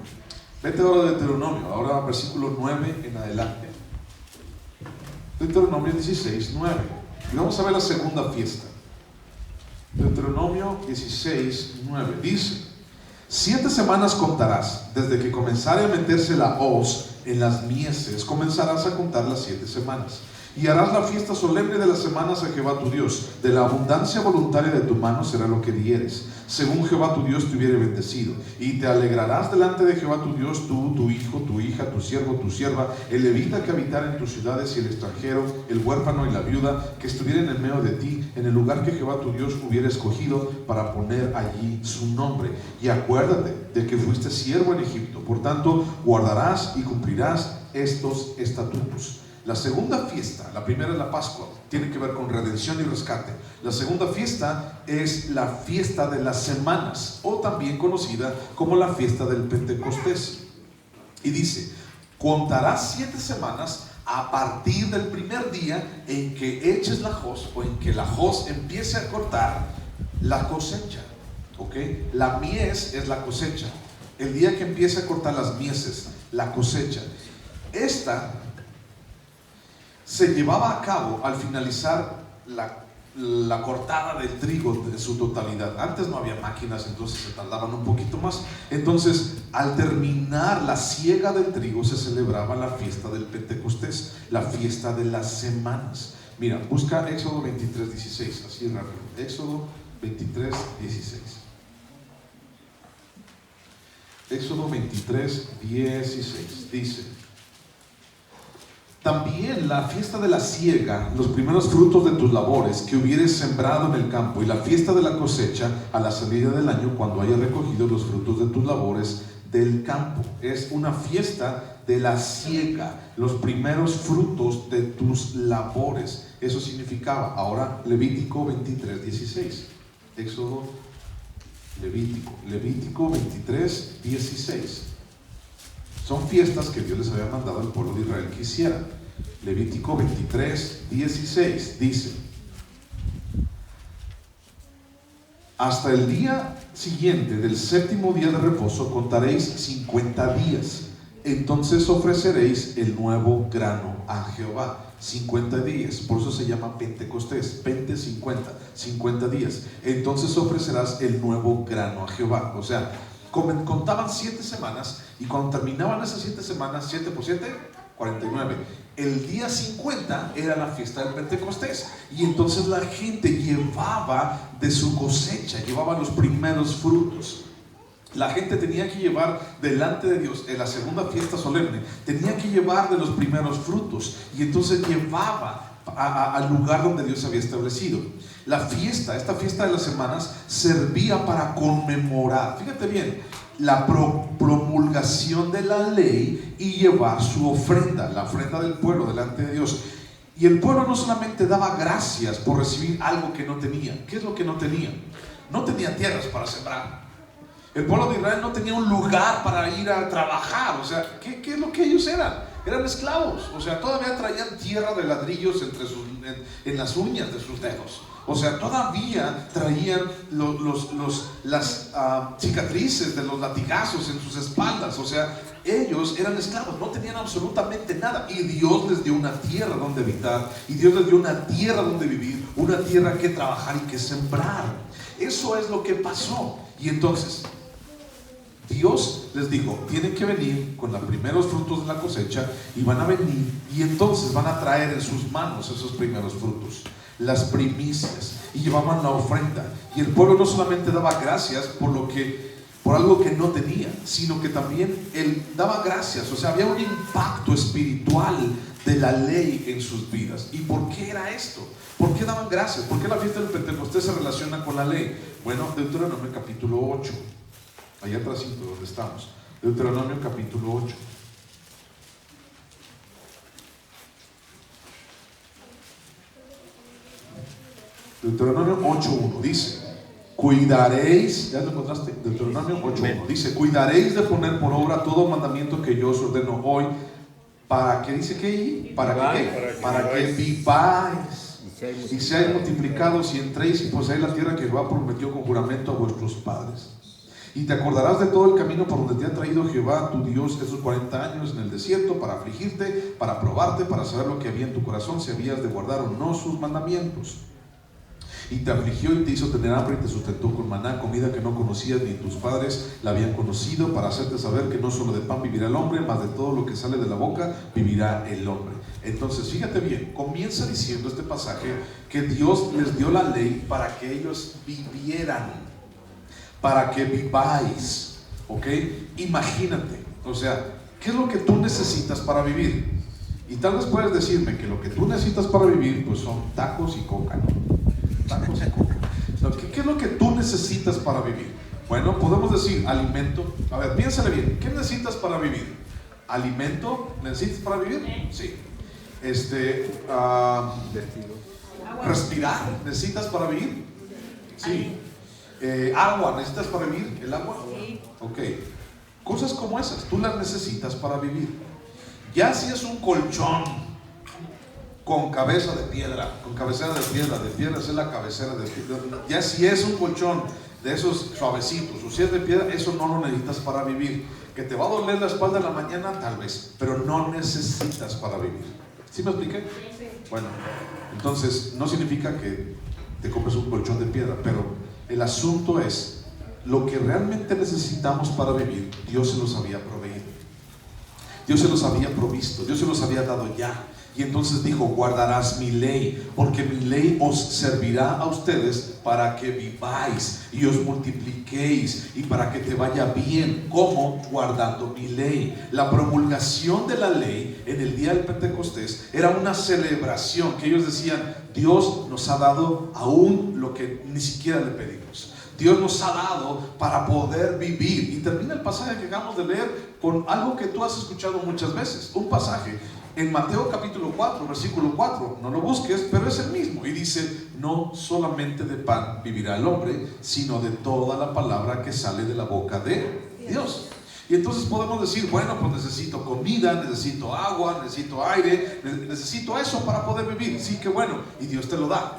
Vete ahora a Deuteronomio, ahora versículo 9 en adelante. Deuteronomio 16, 9. Y vamos a ver la segunda fiesta. Deuteronomio 16, 9. Dice: 7 semanas contarás, desde que comenzare a meterse la hoz en las mieses, comenzarás a contar las 7 semanas. Y harás la fiesta solemne de las semanas a Jehová tu Dios. De la abundancia voluntaria de tu mano será lo que dieres, según Jehová tu Dios te hubiere bendecido. Y te alegrarás delante de Jehová tu Dios, tú, tu hijo, tu hija, tu siervo, tu sierva, el levita que habitara en tus ciudades y el extranjero, el huérfano y la viuda que estuviera en el medio de ti, en el lugar que Jehová tu Dios hubiera escogido para poner allí su nombre. Y acuérdate de que fuiste siervo en Egipto. Por tanto, guardarás y cumplirás estos estatutos. La segunda fiesta, la primera es la Pascua, tiene que ver con redención y rescate. La segunda fiesta es la fiesta de las semanas, o también conocida como la fiesta del Pentecostés. Y dice: contarás 7 semanas a partir del primer día en que eches la hoz, o en que la hoz empiece a cortar la cosecha. ¿Ok? La mies es la cosecha. El día que empiece a cortar las mieses, la cosecha. Esta se llevaba a cabo al finalizar la cortada del trigo en su totalidad. Antes no había máquinas, entonces se tardaban un poquito más. Entonces, al terminar la siega del trigo, se celebraba la fiesta del Pentecostés, la fiesta de las semanas. Mira, busca Éxodo 23:16, así rápido. Éxodo 23:16. Éxodo 23:16 dice: también la fiesta de la siega, los primeros frutos de tus labores que hubieres sembrado en el campo, y la fiesta de la cosecha a la salida del año, cuando hayas recogido los frutos de tus labores del campo. Es una fiesta de la siega, los primeros frutos de tus labores. Eso significaba. Ahora Levítico 23:16. Éxodo, Levítico 23:16. Son fiestas que Dios les había mandado al pueblo de Israel que hicieran. Levítico 23:16 dice: hasta el día siguiente del séptimo día de reposo contaréis 50 días. Entonces ofreceréis el nuevo grano a Jehová. 50 días, por eso se llama Pentecostés. 50 días. Entonces ofrecerás el nuevo grano a Jehová. O sea, contaban 7 semanas, y cuando terminaban esas 7 semanas, 7 por 7, 49. El día 50 era la fiesta del Pentecostés, y entonces la gente llevaba de su cosecha, llevaba los primeros frutos. La gente tenía que llevar delante de Dios en la segunda fiesta solemne, tenía que llevar de los primeros frutos, y entonces llevaba al lugar donde Dios había establecido. La fiesta, esta fiesta de las semanas, servía para conmemorar, fíjate bien, la promulgación de la ley y llevar su ofrenda, la ofrenda del pueblo delante de Dios. Y el pueblo no solamente daba gracias por recibir algo que no tenía. ¿Qué es lo que no tenía? No tenía tierras para sembrar. El pueblo de Israel no tenía un lugar para ir a trabajar. O sea, ¿qué es lo que ellos eran? Eran esclavos. O sea, todavía traían tierra de ladrillos en las uñas de sus dedos. O sea, todavía traían las cicatrices de los latigazos en sus espaldas. O sea, ellos eran esclavos, no tenían absolutamente nada. Y Dios les dio una tierra donde habitar, y Dios les dio una tierra donde vivir, una tierra que trabajar y que sembrar. Eso es lo que pasó. Y entonces Dios les dijo: tienen que venir con los primeros frutos de la cosecha, y van a venir, y entonces van a traer en sus manos esos primeros frutos, las primicias, y llevaban la ofrenda. Y el pueblo no solamente daba gracias por algo que no tenía, sino que también él daba gracias. O sea, había un impacto espiritual de la ley en sus vidas. ¿Y por qué era esto? ¿Por qué daban gracias? ¿Por qué la fiesta del Pentecostés se relaciona con la ley? Bueno, Deuteronomio capítulo 8, allá atrásito donde estamos. Deuteronomio capítulo 8. Deuteronomio 8:1 dice: cuidaréis, ¿ya lo encontraste? Deuteronomio 8:1 dice: cuidaréis de poner por obra todo mandamiento que yo os ordeno hoy, para que, dice que, para que viváis y seáis multiplicados, y entréis y poseáis la tierra que Jehová prometió con juramento a vuestros padres. Y te acordarás de todo el camino por donde te ha traído Jehová tu Dios esos 40 años en el desierto, para afligirte, para probarte, para saber lo que había en tu corazón, si habías de guardar o no sus mandamientos. Y te afligió y te hizo tener hambre, y te sustentó con maná, comida que no conocías ni tus padres la habían conocido, para hacerte saber que no solo de pan vivirá el hombre, mas de todo lo que sale de la boca vivirá el hombre. Entonces, fíjate bien, comienza diciendo este pasaje que Dios les dio la ley para que ellos vivieran, para que viváis, ¿ok? Imagínate, o sea, ¿qué es lo que tú necesitas para vivir? Y tal vez puedes decirme que lo que tú necesitas para vivir, pues son tacos y coca, ¿no? Tacos y coca. ¿Qué es lo que tú necesitas para vivir? Bueno, podemos decir alimento. A ver, piénsale bien, ¿qué necesitas para vivir? ¿Alimento necesitas para vivir? Sí. ¿Respirar necesitas para vivir? Sí. ¿Agua necesitas para vivir? ¿El agua? Sí. Ok. Cosas como esas, tú las necesitas para vivir. Ya si es un colchón con cabeza de piedra, con cabecera de piedra es la cabecera de piedra. Ya si es un colchón de esos suavecitos, o si es de piedra, eso no lo necesitas para vivir. Que te va a doler la espalda en la mañana, tal vez, pero no necesitas para vivir. ¿Sí me expliqué? Sí. Bueno, entonces no significa que te compres un colchón de piedra, pero el asunto es, lo que realmente necesitamos para vivir, Dios se los había proveído. Dios se los había provisto, Dios se los había dado ya. Y entonces dijo: guardarás mi ley, porque mi ley os servirá a ustedes para que viváis y os multipliquéis y para que te vaya bien. ¿Cómo? Guardando mi ley. La promulgación de la ley en el día del Pentecostés era una celebración que ellos decían: Dios nos ha dado aún lo que ni siquiera le pedimos. Dios nos ha dado para poder vivir. Y termina el pasaje que acabamos de leer con algo que tú has escuchado muchas veces. Un pasaje en Mateo capítulo 4, versículo 4. No lo busques, pero es el mismo. Y dice: no solamente de pan vivirá el hombre, sino de toda la palabra que sale de la boca de Dios. Y entonces podemos decir: bueno, pues necesito comida, necesito agua, necesito aire, necesito eso para poder vivir. Sí, que bueno, y Dios te lo da.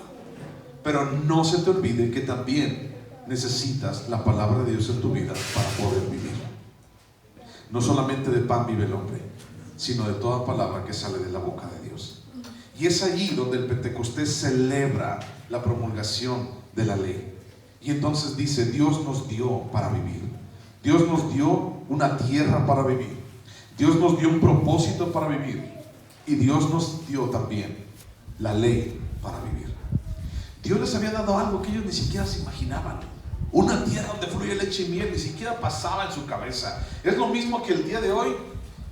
Pero no se te olvide que también necesitas la palabra de Dios en tu vida para poder vivir. No solamente de pan vive el hombre, sino de toda palabra que sale de la boca de Dios. Y es allí donde el Pentecostés celebra la promulgación de la ley. Y entonces dice: Dios nos dio para vivir. Dios nos dio una tierra para vivir. Dios nos dio un propósito para vivir. Y Dios nos dio también la ley para vivir. Dios les había dado algo que ellos ni siquiera se imaginaban. Una tierra donde fluye leche y miel, ni siquiera pasaba en su cabeza. Es lo mismo que el día de hoy.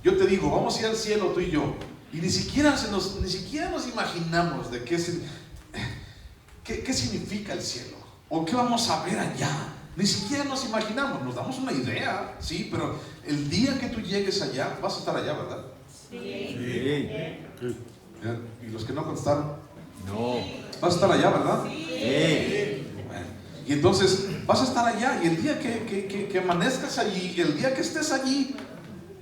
Yo te digo: vamos a ir al cielo tú y yo, y ni siquiera nos imaginamos de qué significa el cielo, o qué vamos a ver allá. Ni siquiera nos imaginamos. Nos damos una idea, sí, pero el día que tú llegues allá, vas a estar allá, ¿verdad? Sí. Y los que no contestaron: no. vas a estar allá, ¿verdad? Sí. Bueno, y entonces vas a estar allá, y el día que amanezcas allí, el día que estés allí,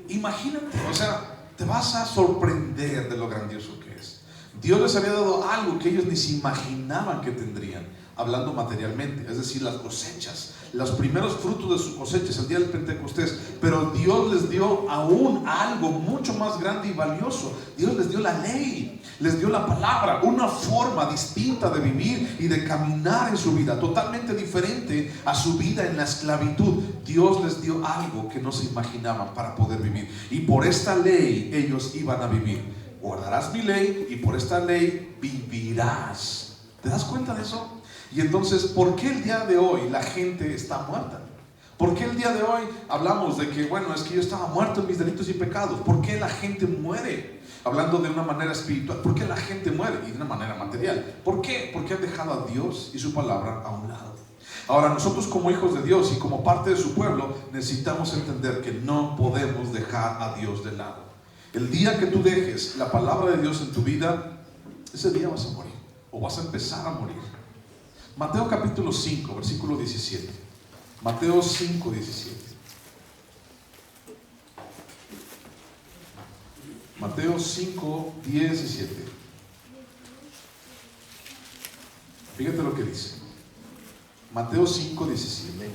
imagínate, o sea, te vas a sorprender de lo grandioso que es. Dios les había dado algo que ellos ni se imaginaban que tendrían, hablando materialmente, es decir, las cosechas, los primeros frutos de sus cosechas, el día del Pentecostés. Pero Dios les dio aún algo mucho más grande y valioso. Dios les dio la ley, les dio la palabra, una forma distinta de vivir y de caminar en su vida, totalmente diferente a su vida en la esclavitud. Dios les dio algo que no se imaginaban para poder vivir, y por esta ley ellos iban a vivir. Guardarás mi ley, y por esta ley vivirás. ¿Te das cuenta de eso? Y entonces, ¿por qué el día de hoy la gente está muerta? ¿Por qué el día de hoy hablamos de que, bueno, es que yo estaba muerto en mis delitos y pecados? ¿Por qué la gente muere? Hablando de una manera espiritual, ¿por qué la gente muere? Y de una manera material. ¿Por qué? Porque han dejado a Dios y su palabra a un lado. Ahora, nosotros como hijos de Dios y como parte de su pueblo, necesitamos entender que no podemos dejar a Dios de lado. El día que tú dejes la palabra de Dios en tu vida, ese día vas a morir, o vas a empezar a morir. Mateo capítulo 5, versículo 17. Mateo 5, 17. Mateo 5, 17. Fíjate lo que dice. Mateo 5, 17.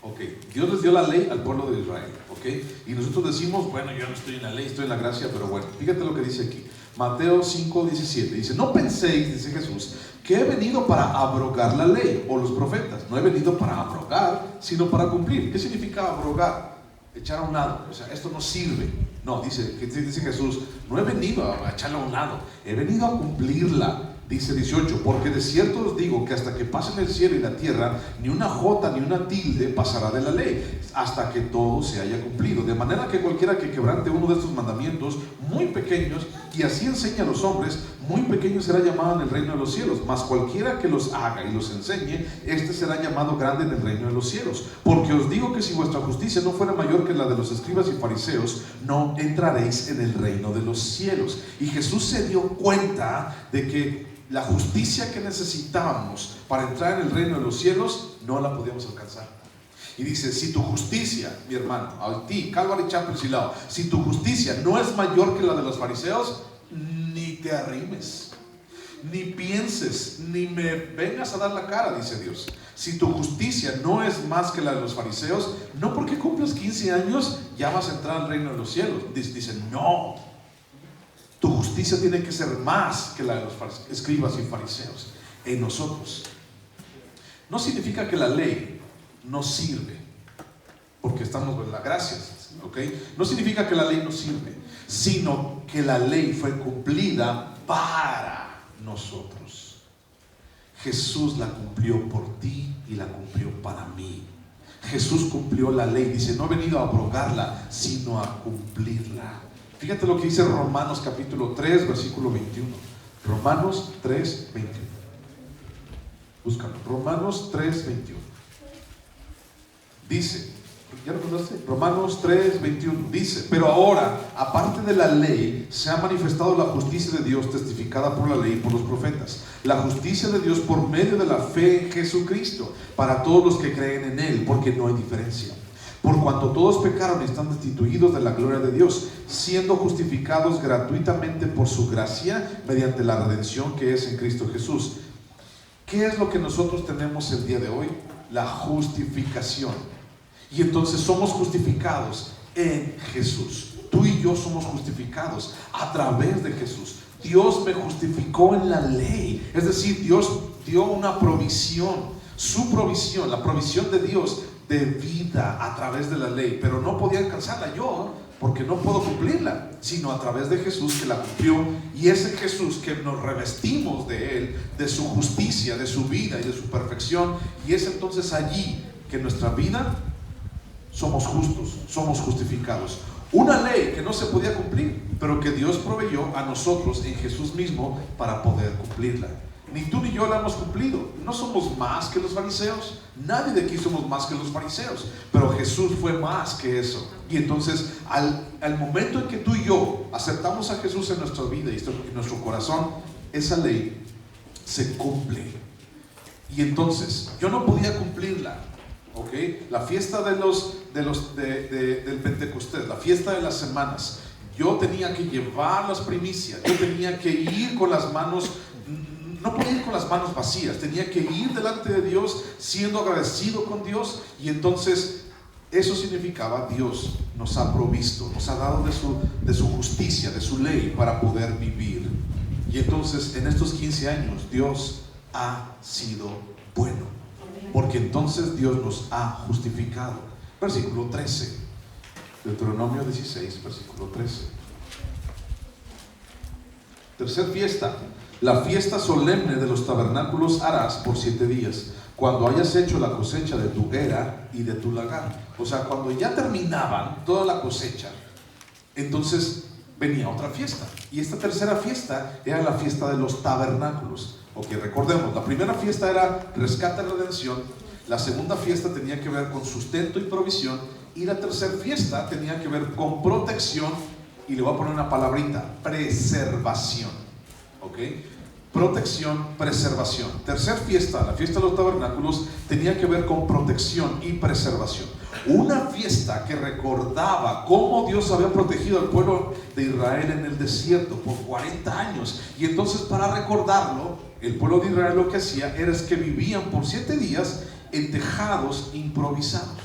Ok, Dios les dio la ley al pueblo de Israel, ok, y nosotros decimos: bueno, yo no estoy en la ley, estoy en la gracia. Pero bueno, fíjate lo que dice aquí. Mateo 5, 17. Dice: no penséis, dice Jesús, que he venido para abrogar la ley o los profetas. No he venido para abrogar, sino para cumplir. ¿Qué significa abrogar? Echar a un lado. O sea, esto no sirve. No, dice Jesús: no he venido a echarla a un lado, he venido a cumplirla. Dice 18: porque de cierto os digo que hasta que pasen el cielo y la tierra, ni una jota ni una tilde pasará de la ley, hasta que todo se haya cumplido. De manera que cualquiera que quebrante uno de estos mandamientos muy pequeños, y así enseña a los hombres, muy pequeño será llamado en el reino de los cielos. Mas cualquiera que los haga y los enseñe, este será llamado grande en el reino de los cielos. Porque os digo que si vuestra justicia no fuera mayor que la de los escribas y fariseos, no entraréis en el reino de los cielos. Y Jesús se dio cuenta de que la justicia que necesitábamos para entrar en el reino de los cielos no la podíamos alcanzar. Y dice: si tu justicia, mi hermano, a ti, Calvary Chapel Silao, si tu justicia no es mayor que la de los fariseos, ni te arrimes, ni pienses, ni me vengas a dar la cara, dice Dios. Si tu justicia no es más que la de los fariseos, no porque cumplas 15 años ya vas a entrar al reino de los cielos. Dice: no. Tu justicia tiene que ser más que la de los escribas y fariseos en nosotros. No significa que la ley no sirve, porque estamos en la gracia. ¿ok? No significa que la ley no sirve, sino que la ley fue cumplida para nosotros. Jesús la cumplió por ti y la cumplió para mí. Jesús cumplió la ley. Dice, no he venido a abrogarla, sino a cumplirla. Fíjate lo que dice Romanos capítulo 3, versículo 21. Romanos 3, 21. Búscalo. Romanos 3, 21. Dice, ¿ya lo contaste? Romanos 3, 21. Dice, pero ahora, aparte de la ley, se ha manifestado la justicia de Dios testificada por la ley y por los profetas. La justicia de Dios por medio de la fe en Jesucristo, para todos los que creen en Él, porque no hay diferencia. Por cuanto todos pecaron y están destituidos de la gloria de Dios, siendo justificados gratuitamente por su gracia, mediante la redención que es en Cristo Jesús. ¿Qué es lo que nosotros tenemos el día de hoy? La justificación. Y entonces somos justificados en Jesús. Tú y yo somos justificados a través de Jesús. Dios me justificó en la ley. Es decir, Dios dio una provisión, su provisión, la provisión de Dios de vida a través de la ley. Pero no podía alcanzarla yo, porque no puedo cumplirla, sino a través de Jesús que la cumplió. Y ese Jesús que nos revestimos de Él, de su justicia, de su vida y de su perfección. Y es entonces allí que en nuestra vida somos justos, somos justificados. Una ley que no se podía cumplir, pero que Dios proveyó a nosotros en Jesús mismo para poder cumplirla. Ni tú ni yo la hemos cumplido. No somos más que los fariseos. Nadie de aquí somos más que los fariseos. Pero Jesús fue más que eso. Y entonces al momento en que tú y yo aceptamos a Jesús en nuestra vida y en nuestro corazón, esa ley se cumple. Y entonces yo no podía cumplirla. ¿Okay? La fiesta del Pentecostés, la fiesta de las semanas, yo tenía que llevar las primicias, yo tenía que ir con las manos, no podía ir con las manos vacías, tenía que ir delante de Dios siendo agradecido con Dios. Y entonces eso significaba, Dios nos ha provisto, nos ha dado de su justicia, de su ley para poder vivir. Y entonces en estos 15 años Dios ha sido bueno, porque entonces Dios nos ha justificado. Versículo 13, Deuteronomio 16, versículo 13. Tercer fiesta, la fiesta solemne de los tabernáculos harás por 7 días, cuando hayas hecho la cosecha de tu era y de tu lagar. O sea, cuando ya terminaban toda la cosecha, entonces venía otra fiesta. Y esta tercera fiesta era la fiesta de los tabernáculos. Ok, recordemos, la primera fiesta era rescate y redención. La segunda fiesta tenía que ver con sustento y provisión. Y la tercera fiesta tenía que ver con protección. Y le voy a poner una palabrita: preservación. Ok, protección, preservación. Tercer fiesta, la fiesta de los tabernáculos, tenía que ver con protección y preservación. Una fiesta que recordaba cómo Dios había protegido al pueblo de Israel en el desierto por 40 años. Y entonces, para recordarlo, el pueblo de Israel lo que hacía era que vivían por 7 días en tejados improvisados.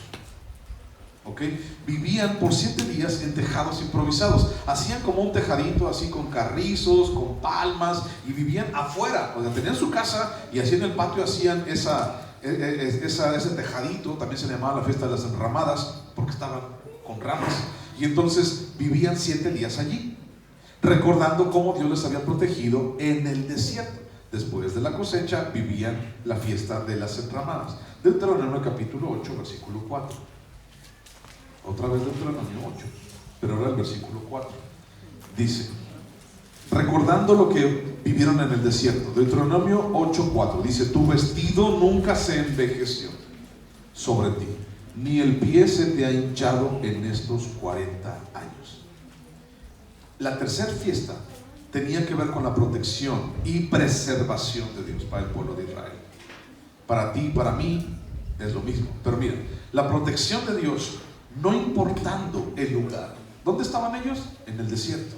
¿Ok? Vivían por 7 días en tejados improvisados. Hacían como un tejadito así con carrizos, con palmas, y vivían afuera. O sea, tenían su casa y así en el patio hacían ese tejadito. También se llamaba la fiesta de las enramadas, porque estaban con ramas. Y entonces vivían 7 días allí, recordando cómo Dios les había protegido en el desierto. Después de la cosecha vivían la fiesta de las enramadas. Deuteronomio capítulo 8, versículo 4. Otra vez Deuteronomio 8, pero ahora el versículo 4. Dice, recordando lo que vivieron en el desierto. Deuteronomio 8, 4. Dice, tu vestido nunca se envejeció sobre ti, ni el pie se te ha hinchado en estos 40 años. La tercera fiesta tenía que ver con la protección y preservación de Dios para el pueblo de Israel. Para ti y para mí es lo mismo. Pero mira, la protección de Dios, no importando el lugar. ¿Dónde estaban ellos? En el desierto.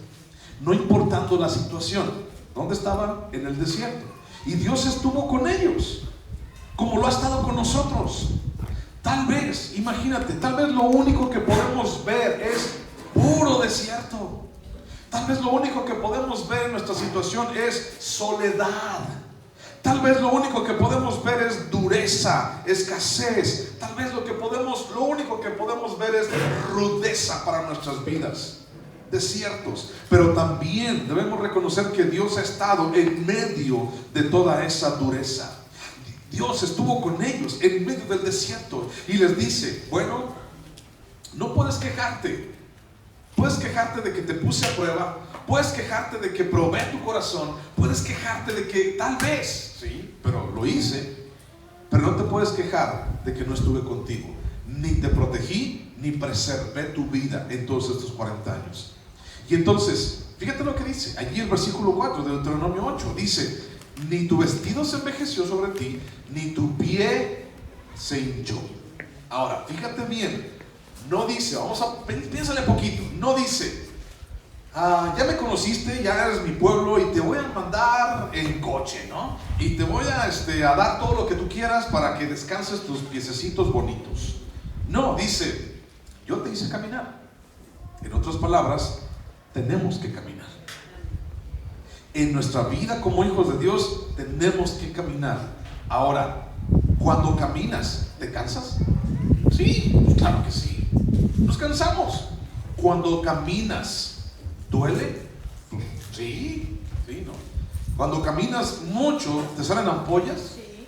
No importando la situación. ¿Dónde estaban? En el desierto. Y Dios estuvo con ellos, como lo ha estado con nosotros. Tal vez, imagínate, tal vez lo único que podemos ver es puro desierto. Tal vez lo único que podemos ver en nuestra situación es soledad. Tal vez lo único que podemos ver es dureza dureza, escasez. Tal vez lo único que podemos ver es rudeza para nuestras vidas, desiertos. Pero también debemos reconocer que Dios ha estado en medio de toda esa dureza. Dios estuvo con ellos en medio del desierto y les dice: bueno, no puedes quejarte. Puedes quejarte de que te puse a prueba, puedes quejarte de que probé tu corazón, puedes quejarte de que tal vez, sí, pero lo hice. Pero no te puedes quejar de que no estuve contigo, ni te protegí, ni preservé tu vida en todos estos 40 años. Y entonces, fíjate lo que dice allí el versículo 4 de Deuteronomio 8, dice: ni tu vestido se envejeció sobre ti, ni tu pie se hinchó. Ahora, fíjate bien, no dice, piénsale poquito, no dice: ya me conociste, ya eres mi pueblo y te voy a mandar en coche, ¿no? Y te voy a dar todo lo que tú quieras para que descanses tus piececitos bonitos. No, dice: yo te hice caminar. En otras palabras, tenemos que caminar. En nuestra vida como hijos de Dios tenemos que caminar. Ahora, cuando caminas, ¿te cansas? Sí, claro que sí. Nos cansamos. Cuando caminas, ¿duele? Sí, no. Cuando caminas mucho, ¿te salen ampollas? Sí.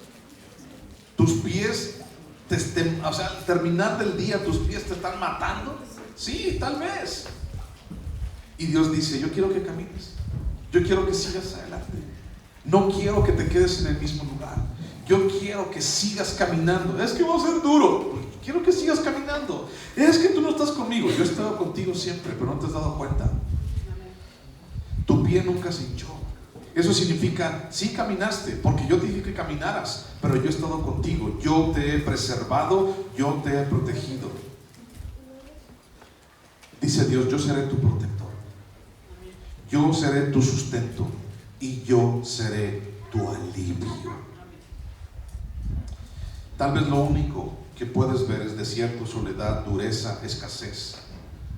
Tus pies, al terminar del día, tus pies te están matando. Sí, tal vez. Y Dios dice: yo quiero que camines. Yo quiero que sigas adelante. No quiero que te quedes en el mismo lugar. Yo quiero que sigas caminando. Es que va a ser duro. Quiero que sigas caminando. Es que tú no estás conmigo. Yo he estado contigo siempre, pero no te has dado cuenta. Tu pie nunca se hinchó. Eso significa: sí caminaste, porque yo te dije que caminaras, pero yo he estado contigo. Yo te he preservado, yo te he protegido. Dice Dios: yo seré tu protector. Yo seré tu sustento y yo seré tu alivio. Tal vez lo único que puedes ver es desierto, soledad, dureza, escasez.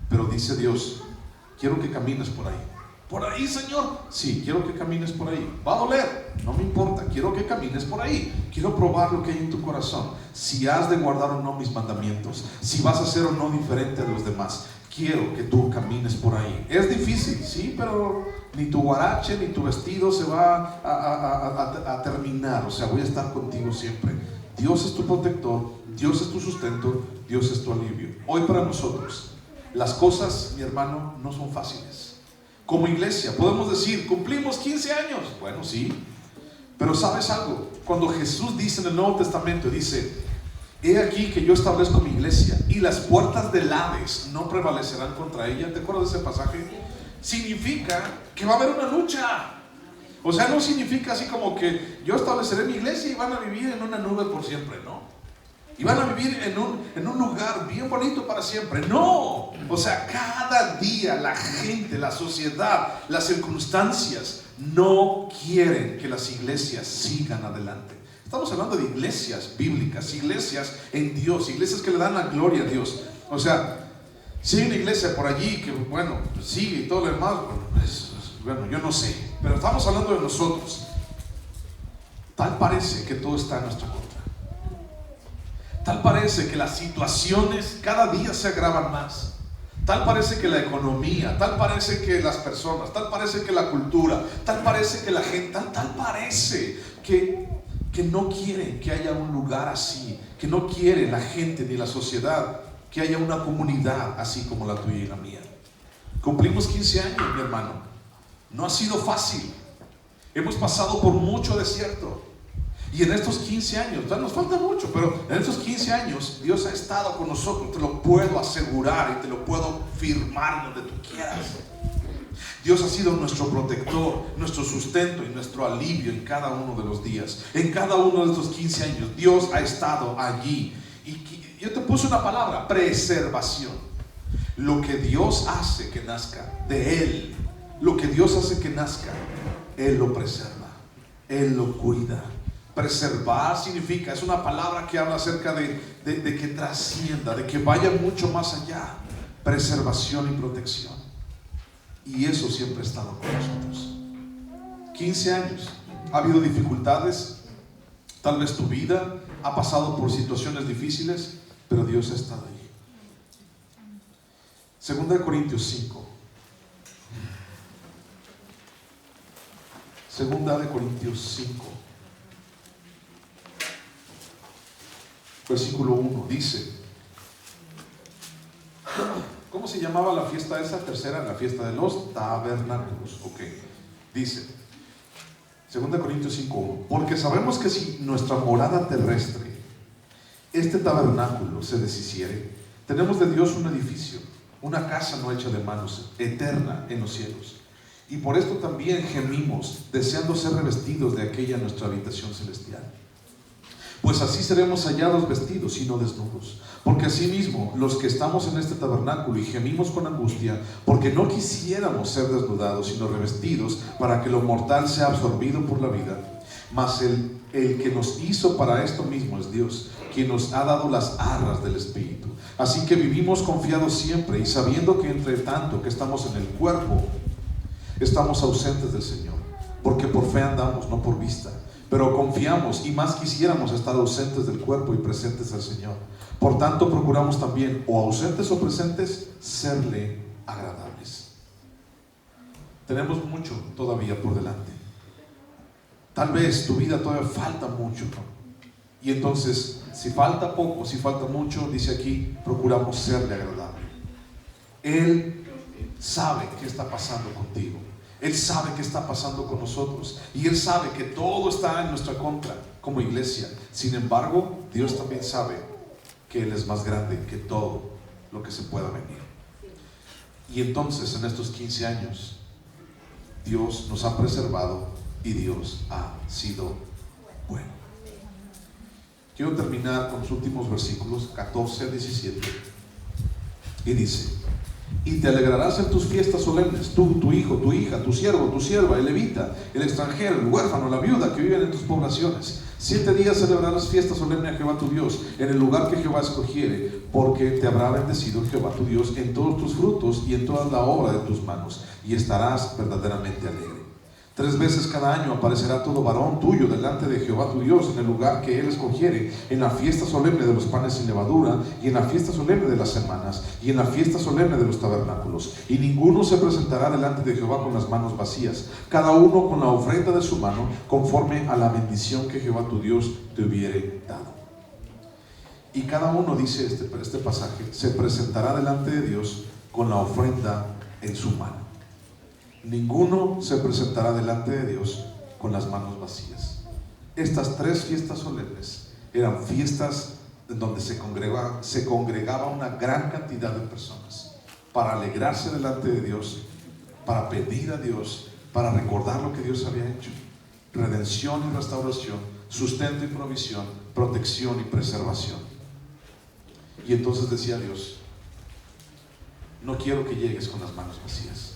Pero dice Dios: quiero que camines por ahí. ¿Por ahí, Señor? Sí, quiero que camines por ahí. Va a doler, no me importa. Quiero que camines por ahí. Quiero probar lo que hay en tu corazón. Si has de guardar o no mis mandamientos. Si vas a ser o no diferente a los demás. Quiero que tú camines por ahí. Es difícil, sí, pero ni tu guarache ni tu vestido se va a terminar. O sea, voy a estar contigo siempre. Dios es tu protector, Dios es tu sustento, Dios es tu alivio. Hoy para nosotros, las cosas, mi hermano, no son fáciles. Como iglesia, podemos decir: cumplimos 15 años. Bueno, sí, pero ¿sabes algo? Cuando Jesús dice en el Nuevo Testamento, dice: he aquí que yo establezco mi iglesia y las puertas del Hades no prevalecerán contra ella. ¿Te acuerdas de ese pasaje? Significa que va a haber una lucha. O sea, no significa así como que yo estableceré mi iglesia y van a vivir en una nube por siempre, ¿no? Y van a vivir en un lugar bien bonito para siempre. No, o sea, cada día la gente, la sociedad, las circunstancias no quieren que las iglesias sigan adelante. Estamos hablando de iglesias bíblicas, iglesias en Dios, iglesias que le dan la gloria a Dios. O sea, si hay una iglesia por allí que, bueno, pues sigue y todo lo demás, bueno, yo no sé, pero estamos hablando de nosotros. Tal parece que todo está en nuestra contra. Tal parece que las situaciones cada día se agravan más. Tal parece que la economía, tal parece que las personas, tal parece que la cultura, tal parece que la gente, tal parece que no quieren que haya un lugar así, que no quiere la gente ni la sociedad que haya una comunidad así como la tuya y la mía. Cumplimos 15 años, mi hermano. No ha sido fácil. Hemos pasado por mucho desierto. Y en estos 15 años, nos falta mucho, pero en estos 15 años Dios ha estado con nosotros. Te lo puedo asegurar y te lo puedo firmar donde tú quieras. Dios ha sido nuestro protector, nuestro sustento y nuestro alivio en cada uno de los días. En cada uno de estos 15 años Dios ha estado allí. Y yo te puse una palabra: preservación. Lo que Dios hace que nazca de Él, lo que Dios hace que nazca, Él lo preserva, Él lo cuida. Preservar significa, es una palabra que habla acerca de que trascienda, de que vaya mucho más allá. Preservación y protección. Y eso siempre ha estado con nosotros. 15 años. Ha habido dificultades, Tal vez tu vida ha pasado por situaciones difíciles, pero Dios ha estado ahí. 2 Corintios 5. 2 Corintios 5. Versículo 1 dice, ¿cómo se llamaba la fiesta esa? Tercera, la fiesta de los tabernáculos. Ok, dice 2 Corintios 5:1, porque sabemos que si nuestra morada terrestre, este tabernáculo, se deshiciere, tenemos de Dios un edificio, una casa no hecha de manos, eterna en los cielos. Y por esto también gemimos, deseando ser revestidos de aquella nuestra habitación celestial. Pues así seremos hallados vestidos y no desnudos. Porque asimismo, los que estamos en este tabernáculo y gemimos con angustia, porque no quisiéramos ser desnudados, sino revestidos, para que lo mortal sea absorbido por la vida. Mas el que nos hizo para esto mismo es Dios, quien nos ha dado las arras del Espíritu. Así que vivimos confiados siempre, y sabiendo que entre tanto que estamos en el cuerpo, estamos ausentes del Señor, porque por fe andamos, no por vista. Pero confiamos, y más quisiéramos estar ausentes del cuerpo y presentes al Señor. Por tanto procuramos también, o ausentes o presentes, serle agradables. Tenemos mucho todavía por delante. Tal vez tu vida todavía falta mucho, ¿no? Y entonces, si falta poco, si falta mucho, dice aquí, procuramos serle agradable. Él sabe qué está pasando contigo. Él sabe qué está pasando con nosotros, y Él sabe que todo está en nuestra contra como iglesia. Sin embargo, Dios también sabe que Él es más grande que todo lo que se pueda venir. Y entonces, en estos 15 años, Dios nos ha preservado y Dios ha sido bueno. Quiero terminar con los últimos versículos 14 a 17, y dice: y te alegrarás en tus fiestas solemnes, tú, tu hijo, tu hija, tu siervo, tu sierva, el levita, el extranjero, el huérfano, la viuda que viven en tus poblaciones. 7 días celebrarás fiesta solemne a Jehová tu Dios, en el lugar que Jehová escogiere, porque te habrá bendecido Jehová tu Dios en todos tus frutos y en toda la obra de tus manos, y estarás verdaderamente alegre. 3 veces cada año aparecerá todo varón tuyo delante de Jehová tu Dios en el lugar que Él escogiere, en la fiesta solemne de los panes sin levadura, y en la fiesta solemne de las semanas, y en la fiesta solemne de los tabernáculos. Y ninguno se presentará delante de Jehová con las manos vacías, cada uno con la ofrenda de su mano, conforme a la bendición que Jehová tu Dios te hubiere dado. Y cada uno, dice este pasaje, se presentará delante de Dios con la ofrenda en su mano. Ninguno se presentará delante de Dios con las manos vacías. Estas 3 fiestas solemnes eran fiestas en donde se congregaba una gran cantidad de personas para alegrarse delante de Dios, para pedir a Dios, para recordar lo que Dios había hecho: redención y restauración, sustento y provisión, protección y preservación. Y entonces decía Dios: no quiero que llegues con las manos vacías.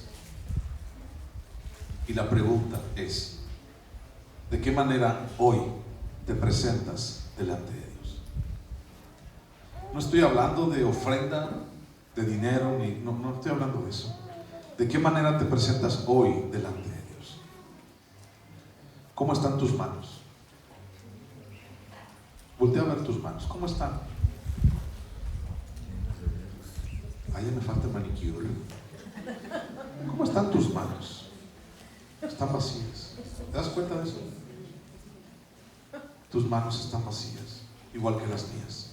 Y la pregunta es: ¿de qué manera hoy te presentas delante de Dios? No estoy hablando de ofrenda, de dinero, no estoy hablando de eso. ¿De qué manera te presentas hoy delante de Dios? ¿Cómo están tus manos? Voltea a ver tus manos. ¿Cómo están? Ahí me falta manicure. ¿Cómo están tus manos? Están vacías. ¿Te das cuenta de eso? Tus manos están vacías, igual que las mías.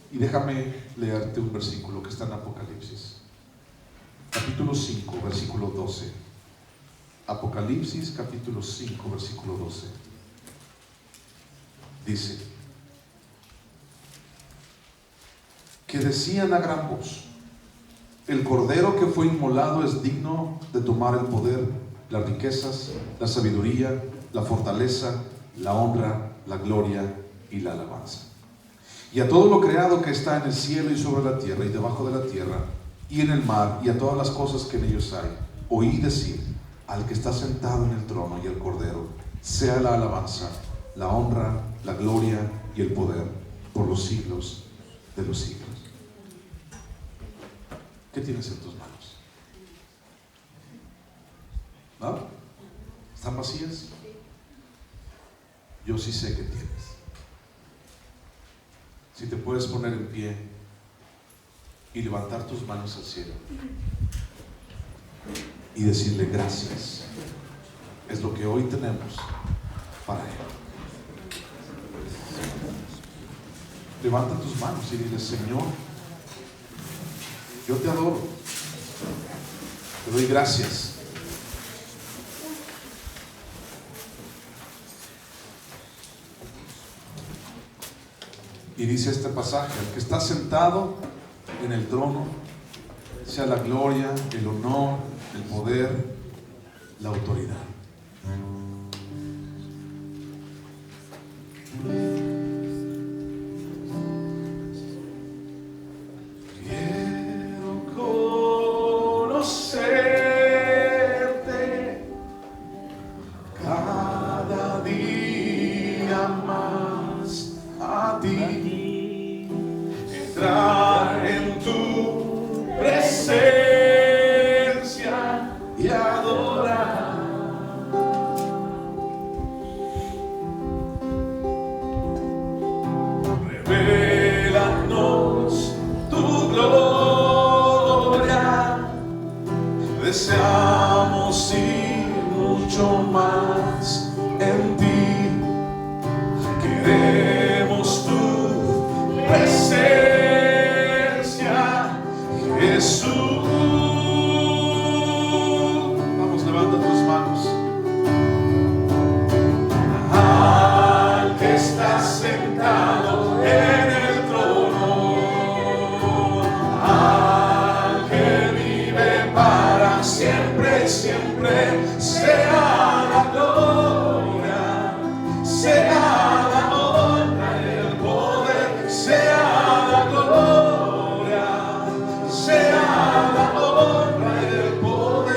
Y déjame leerte un versículo que está en Apocalipsis, capítulo 5, versículo 12. Apocalipsis, capítulo 5, versículo 12. Dice que decían a gran voz: el cordero que fue inmolado es digno de tomar el poder, las riquezas, la sabiduría, la fortaleza, la honra, la gloria y la alabanza. Y a todo lo creado que está en el cielo y sobre la tierra y debajo de la tierra y en el mar, y a todas las cosas que en ellos hay, oí decir al que está sentado en el trono y al cordero: sea la alabanza, la honra, la gloria y el poder por los siglos de los siglos. ¿Qué tienes en tus manos? ¿No? ¿Están vacías? yo sí sé que tienes. Si te puedes poner en pie y levantar tus manos al cielo y decirle gracias, es lo que hoy tenemos para Él. Levanta tus manos y dile: Señor, yo te adoro, te doy gracias. Y dice este pasaje: el que está sentado en el trono, sea la gloria, el honor, el poder, la autoridad. Deseamos ir mucho más en ti. Queremos tu presencia, Jesús. Vamos, levanta tus manos. Al que está sentado en el trono, al que vive para siempre, siempre, sea la gloria, sea la honra y el poder, sea la gloria, sea la honra y el poder.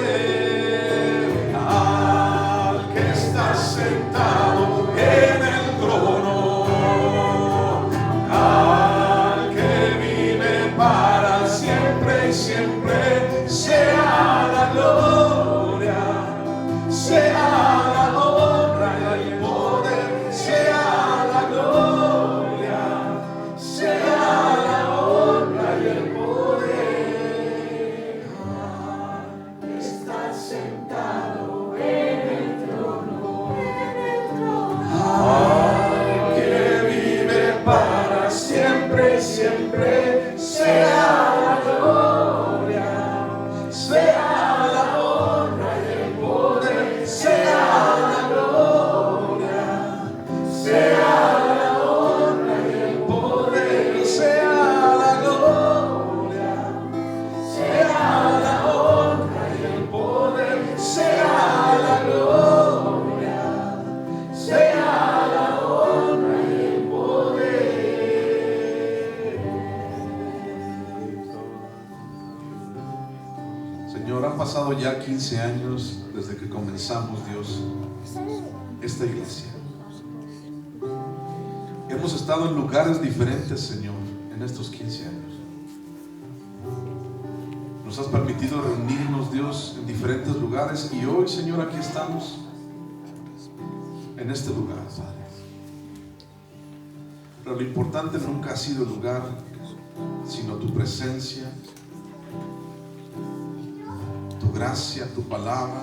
Al que está sentado en el trono, al que vive para siempre y siempre, sea la gloria, sea la honra y el poder, sea la gloria, sea la honra y el poder. Está sentado en el trono, que vive para siempre, siempre, sea la gloria, sea la honra y el poder, sea la gloria, sea la honra y el poder, sea la gloria, sea la honra y el poder, sea la gloria, sea la honra y el poder. Señor, han pasado ya 15 años desde que comenzamos, Dios, esta iglesia. Hemos estado en lugares diferentes, Señor, en estos 15 años. Nos has permitido reunirnos, Dios, en diferentes lugares, y hoy, Señor, aquí estamos en este lugar, Padre. Pero lo importante nunca ha sido el lugar, sino tu presencia, tu gracia, tu palabra,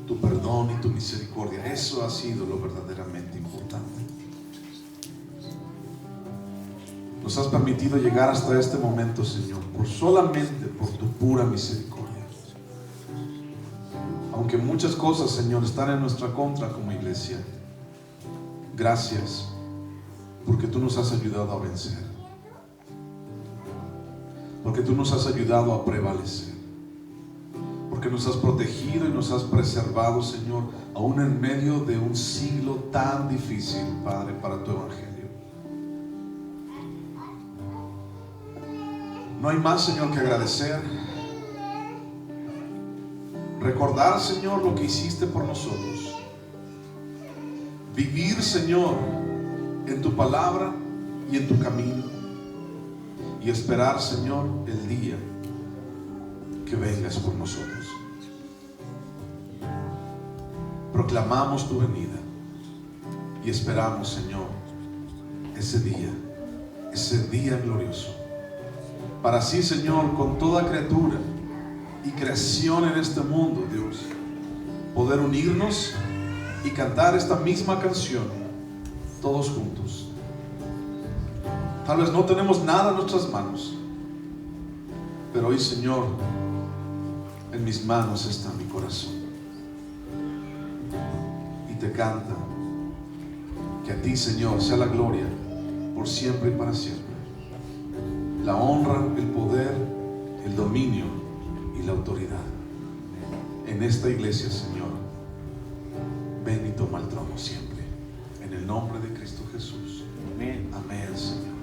tu perdón y tu misericordia. Eso ha sido lo verdaderamente importante. Nos has permitido llegar hasta este momento, Señor, solamente por tu pura misericordia. Aunque muchas cosas, Señor, están en nuestra contra como iglesia, gracias, porque tú nos has ayudado a vencer, porque tú nos has ayudado a prevalecer, porque nos has protegido y nos has preservado, Señor, aún en medio de un siglo tan difícil, Padre, para tu evangelio. No hay más, Señor, que agradecer. Recordar, Señor, lo que hiciste por nosotros. Vivir, Señor, en tu palabra y en tu camino. Y esperar, Señor, el día que vengas por nosotros. Proclamamos tu venida. Y esperamos, Señor, ese día glorioso, para así, Señor, con toda criatura y creación en este mundo, Dios, poder unirnos y cantar esta misma canción todos juntos. Tal vez no tenemos nada en nuestras manos, pero hoy, Señor, en mis manos está mi corazón, y te canta que a ti, Señor, sea la gloria por siempre y para siempre, la honra, el poder, el dominio y la autoridad en esta iglesia, Señor. Ven y toma el trono siempre, en el nombre de Cristo Jesús. Amén. Amén, Señor.